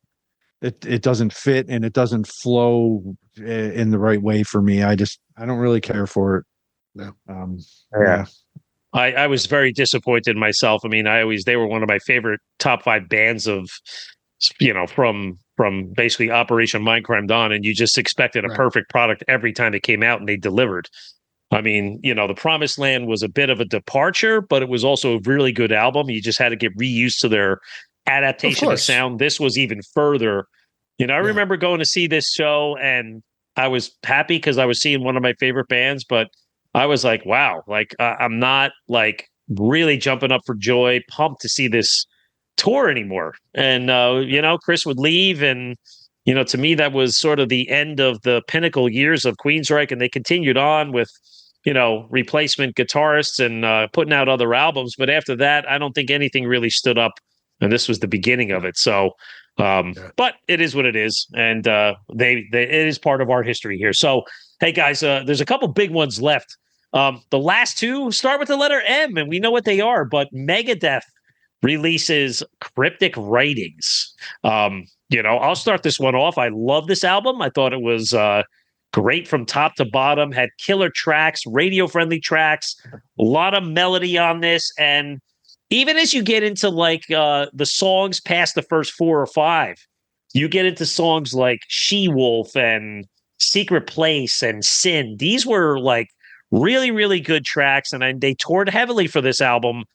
it doesn't fit and it doesn't flow in the right way for me. I don't really care for it. No. Yeah. I was very disappointed myself. I mean, they were one of my favorite top 5 bands of, from basically Operation Mindcrime on, and you just expected a perfect product every time it came out, and they delivered. I mean, The Promised Land was a bit of a departure, but it was also a really good album. You just had to get reused to their adaptation of sound. This was even further. I remember going to see this show, and I was happy because I was seeing one of my favorite bands, but I was like, wow, I'm not really jumping up for joy, pumped to see this tour anymore. And, Chris would leave. And, to me, that was sort of the end of the pinnacle years of Queensryche. And they continued on with, replacement guitarists and putting out other albums. But after that, I don't think anything really stood up. And this was the beginning of it. So, but it is what it is. And it is part of our history here. So, hey, guys, there's a couple big ones left. The last two start with the letter M, and we know what they are. But Megadeth releases Cryptic Writings. I'll start this one off. I love this album. I thought it was great from top to bottom, had killer tracks, radio-friendly tracks, a lot of melody on this. And even as you get into the songs past the first 4 or 5, you get into songs like She-Wolf and Secret Place and Sin. These were really, really good tracks. And they toured heavily for this album,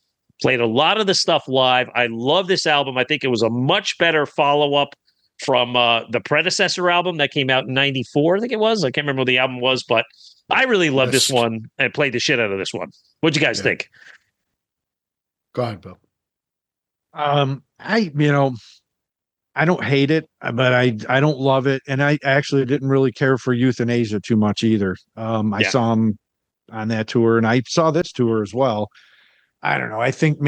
played a lot of the stuff live. I love this album. I think it was a much better follow-up from the predecessor album that came out in 94, I think it was. I can't remember what the album was, but I really love this one and played the shit out of this one. What'd you guys think? Go ahead, Bill. I don't hate it, but I don't love it. And I actually didn't really care for Euthanasia too much either. I saw him on that tour, and I saw this tour as well. I don't know. I think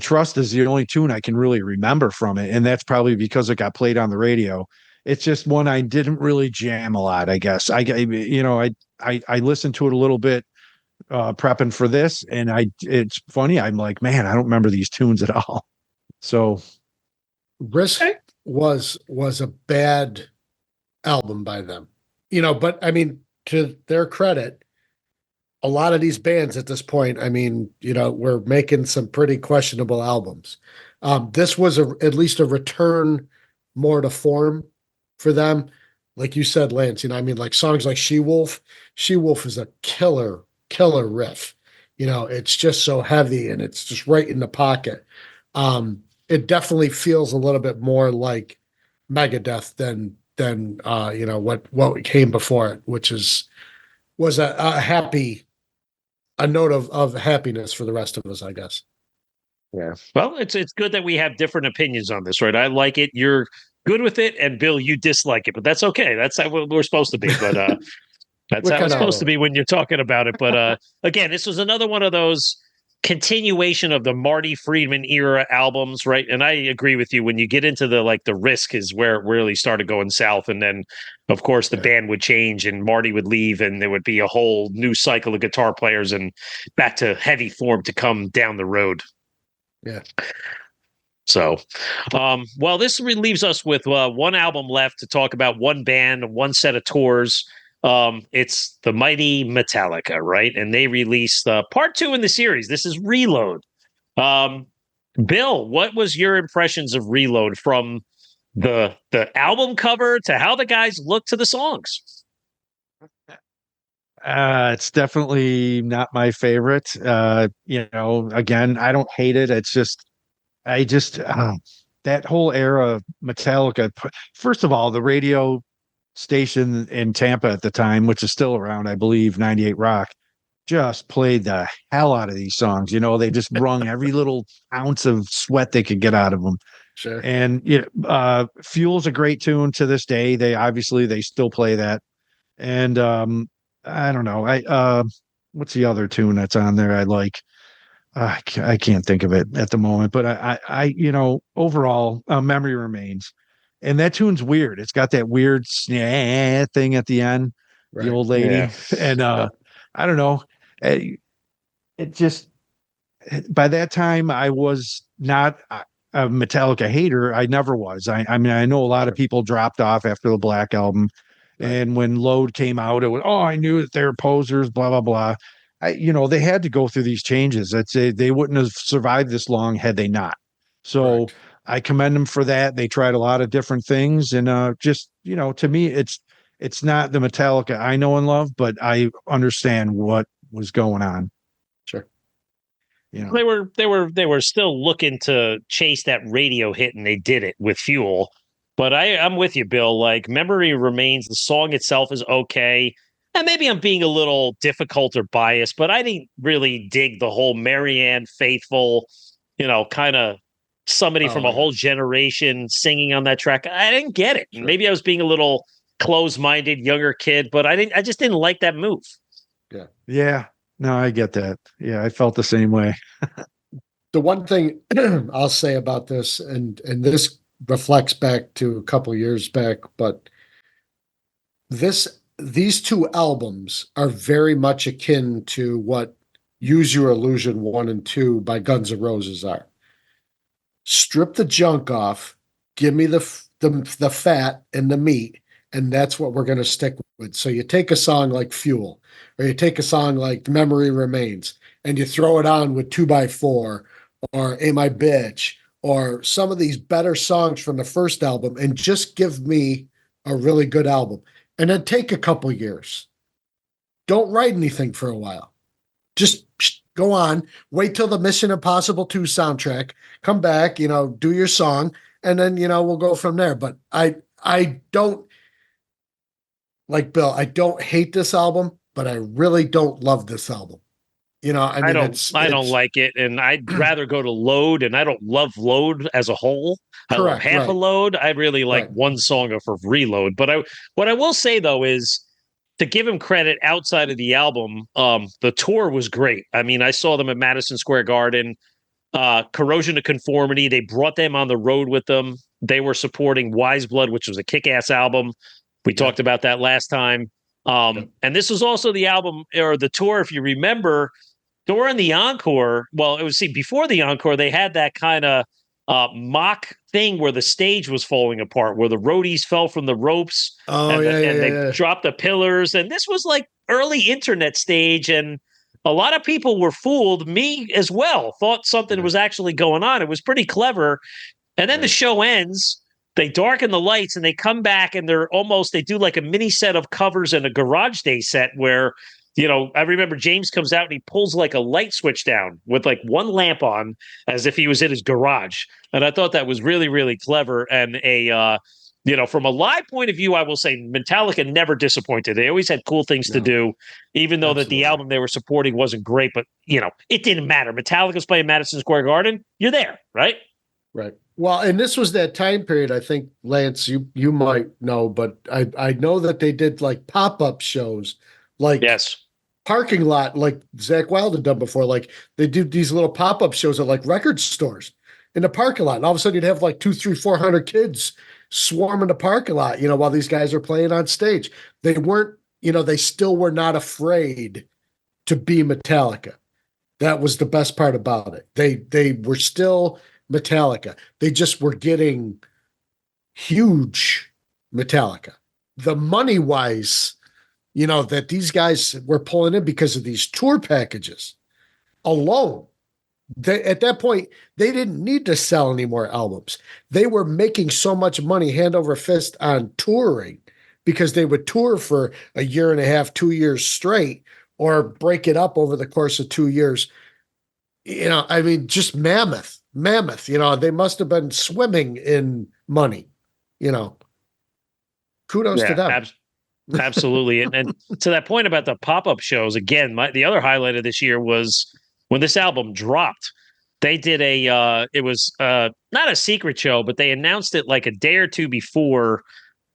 Trust is the only tune I can really remember from it. And that's probably because it got played on the radio. It's just one I didn't really jam a lot, I guess. I listened to it a little bit prepping for this, and it's funny. I'm like, man, I don't remember these tunes at all. So Risk was a bad album by them, but I mean, to their credit, a lot of these bands at this point, we're making some pretty questionable albums. This was at least a return more to form for them. Like you said, Lance, songs like She-Wolf. She-Wolf is a killer riff. It's just so heavy and it's just right in the pocket. It definitely feels a little bit more like Megadeth than what came before it, which was a note of happiness for the rest of us, I guess. Yeah. Well, it's good that we have different opinions on this, right? I like it. You're good with it, and Bill, you dislike it, but that's okay. That's how we're supposed to be. But that's how it's supposed to be when you're talking about it. But again, this was another one of those continuation of the Marty Friedman era albums, right? And I agree with you. When you get into the Risk is where it really started going south, and then of course the band would change and Marty would leave, and there would be a whole new cycle of guitar players and back to heavy form to come down the road. Yeah. So, well, this leaves us with one album left to talk about, one band, one set of tours. It's the mighty Metallica, right? And they released part 2 in the series. This is Reload. Bill, what was your impressions of Reload, from the album cover to how the guys look to the songs? It's definitely not my favorite. Again, I don't hate it. It's just, that whole era of Metallica. First of all, the radio station in Tampa at the time, which is still around, I believe, 98 Rock, just played the hell out of these songs. They just wrung every little ounce of sweat they could get out of them. Sure. And Fuel's a great tune to this day. They still play that. And I don't know. What's the other tune that's on there I like? I can't think of it at the moment, but overall, Memory Remains. And that tune's weird. It's got that weird snare thing at the end, the Right. old lady. Yeah. And I don't know. It just, by that time, I was not a Metallica hater. I never was. I mean, I know a lot of people dropped off after the Black album. Right. And when Load came out, it was, oh, I knew that they were posers, blah, blah, blah. They had to go through these changes. They wouldn't have survived this long had they not. So Correct. I commend them for that. They tried a lot of different things, and to me, it's not the Metallica I know and love, but I understand what was going on. Sure. They were still looking to chase that radio hit, and they did it with Fuel. But I'm with you, Bill. Like, Memory Remains, the song itself is okay. And maybe I'm being a little difficult or biased, but I didn't really dig the whole Marianne Faithful, kind of somebody from a whole generation singing on that track. I didn't get it. Sure. Maybe I was being a little closed-minded, younger kid, but I just didn't like that move. Yeah. Yeah. No, I get that. Yeah, I felt the same way. The one thing I'll say about this, and this reflects back to a couple years back, but these two albums are very much akin to what Use Your Illusion 1 and 2 by Guns N' Roses are. Strip the junk off, give me the fat and the meat, and that's what we're going to stick with. So you take a song like Fuel, or you take a song like Memory Remains, and you throw it on with 2x4 or Ain't My Bitch, or some of these better songs from the first album, and just give me a really good album. And then take a couple years. Don't write anything for a while. Just go on, wait till the Mission Impossible 2 soundtrack, come back, do your song, and then, we'll go from there. But I don't, like Bill, I don't hate this album, but I really don't love this album. I don't like it, and I'd rather go to Load, and I don't love Load as a whole. I love half a Load. I really like one song of Reload. But what I will say though is, to give him credit outside of the album, the tour was great. I mean, I saw them at Madison Square Garden. Corrosion to Conformity, they brought them on the road with them. They were supporting Wise Blood, which was a kick-ass album. We talked about that last time. And this was also the album or the tour, if you remember, during the encore. Well, before the encore, they had that kind of mock thing where the stage was falling apart, where the roadies fell from the ropes they dropped the pillars. And this was like early internet stage. And a lot of people were fooled, me as well, thought something was actually going on. It was pretty clever. And then the show ends. They darken the lights and they come back and they do like a mini set of covers and a Garage Day set where, I remember James comes out and he pulls like a light switch down with like one lamp on as if he was in his garage. And I thought that was really, really clever. And from a live point of view, I will say Metallica never disappointed. They always had cool things to do, even though that the album they were supporting wasn't great. But, it didn't matter. Metallica's playing Madison Square Garden. You're there, right? Right. Well, and this was that time period, I think, Lance, you might know, but I know that they did like pop-up shows, like parking lot, like Zakk Wylde had done before. Like they do these little pop-up shows at like record stores in the parking lot. And all of a sudden you'd have like 200, 300, 400 kids swarming the parking lot, while these guys are playing on stage. They weren't, they still were not afraid to be Metallica. That was the best part about it. They were still Metallica. They just were getting huge Metallica. The money-wise, that these guys were pulling in because of these tour packages alone. At that point, they didn't need to sell any more albums. They were making so much money hand over fist on touring because they would tour for a year and a half, 2 years straight, or break it up over the course of 2 years. Just mammoth. They must have been swimming in money, kudos to them. Absolutely. And to that point about the pop-up shows, again, the other highlight of this year was when this album dropped. They did it was not a secret show, but they announced it like a day or two before.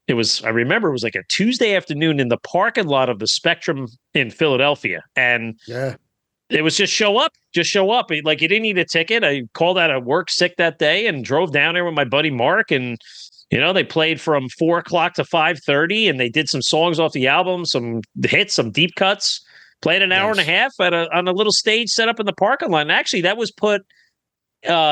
I remember it was like a Tuesday afternoon in the parking lot of the Spectrum in Philadelphia. And It was just show up. Like, you didn't need a ticket. I called out of work sick that day and drove down there with my buddy Mark. And, they played from 4:00 to 5:30, and they did some songs off the album, some hits, some deep cuts, played an hour and a half on a little stage set up in the parking lot. And actually that was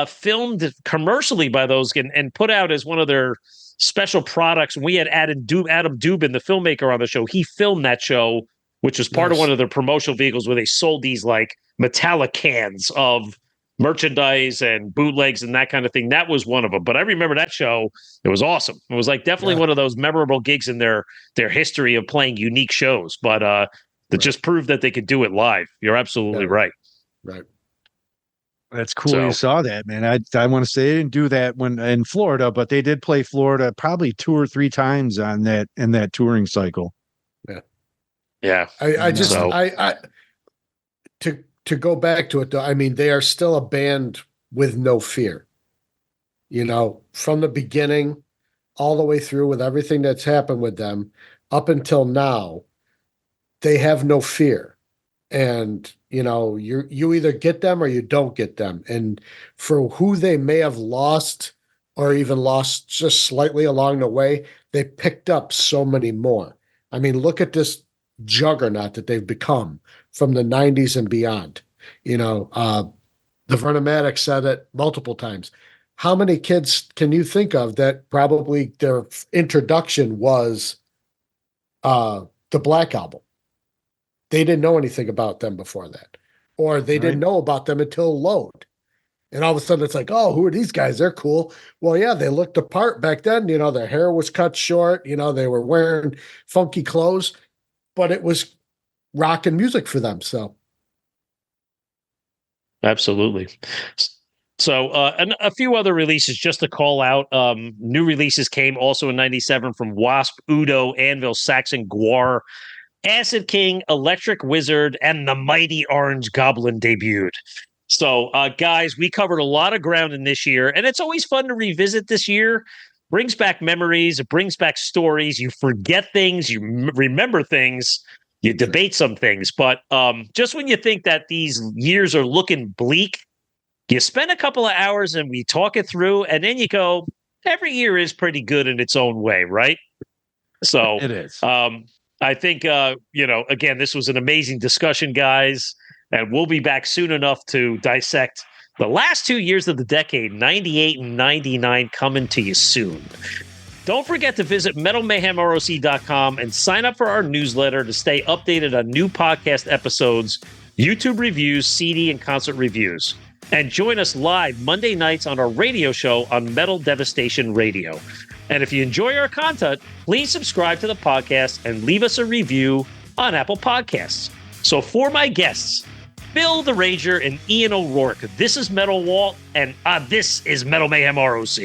filmed commercially by those and put out as one of their special products. We had Adam Dubin, the filmmaker, on the show. He filmed that show, which was part of one of their promotional vehicles where they sold these like metallic cans of merchandise and bootlegs and that kind of thing. That was one of them. But I remember that show. It was awesome. It was like definitely one of those memorable gigs in their history of playing unique shows. But that just proved that they could do it live. You're absolutely right. Right. That's cool. You saw that, man. I want to say they didn't do that when in Florida, but they did play Florida probably 2 or 3 times in that touring cycle. Yeah. Yeah. To go back to it though, I mean, they are still a band with no fear. From the beginning all the way through with everything that's happened with them up until now, they have no fear. And you either get them or you don't get them. And for who they may have lost or even lost just slightly along the way, they picked up so many more. I mean, look at this juggernaut that they've become from the 90s and beyond. The Vernomatic said it multiple times. How many kids can you think of that probably their introduction was the Black Album? They didn't know anything about them before that, or they didn't know about them until Load. And all of a sudden it's like, oh, who are these guys? They're cool. Well, yeah, they looked apart back then. Their hair was cut short. They were wearing funky clothes, but it was rock and music for them. So. Absolutely. So, and a few other releases just to call out. New releases came also in 97 from Wasp, Udo, Anvil, Saxon, Gwar, Acid King, Electric Wizard, and the Mighty Orange Goblin debuted. So, guys, we covered a lot of ground in this year, and it's always fun to revisit this year. Brings back memories. It brings back stories. You forget things. You remember things. You debate some things. But just when you think that these years are looking bleak, you spend a couple of hours and we talk it through, and then you go, every year is pretty good in its own way, right? So it is. I think, again, this was an amazing discussion, guys, and we'll be back soon enough to dissect the last 2 years of the decade, 98 and 99, coming to you soon. Don't forget to visit metalmayhemroc.com and sign up for our newsletter to stay updated on new podcast episodes, YouTube reviews, CD and concert reviews. And join us live Monday nights on our radio show on Metal Devastation Radio. And if you enjoy our content, please subscribe to the podcast and leave us a review on Apple Podcasts. So for my guests, Bill the Rager and Ian O'Rourke, this is Metal Walt, and this is Metal Mayhem ROC.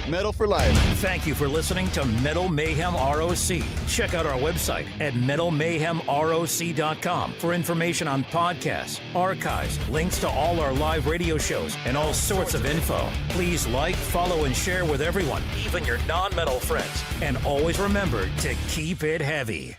Metal for life. Thank you for listening to Metal Mayhem ROC. Check out our website at metalmayhemroc.com for information on podcasts, archives, links to all our live radio shows, and all sorts of info. Please like, follow, and share with everyone, even your non-metal friends. And always remember to keep it heavy.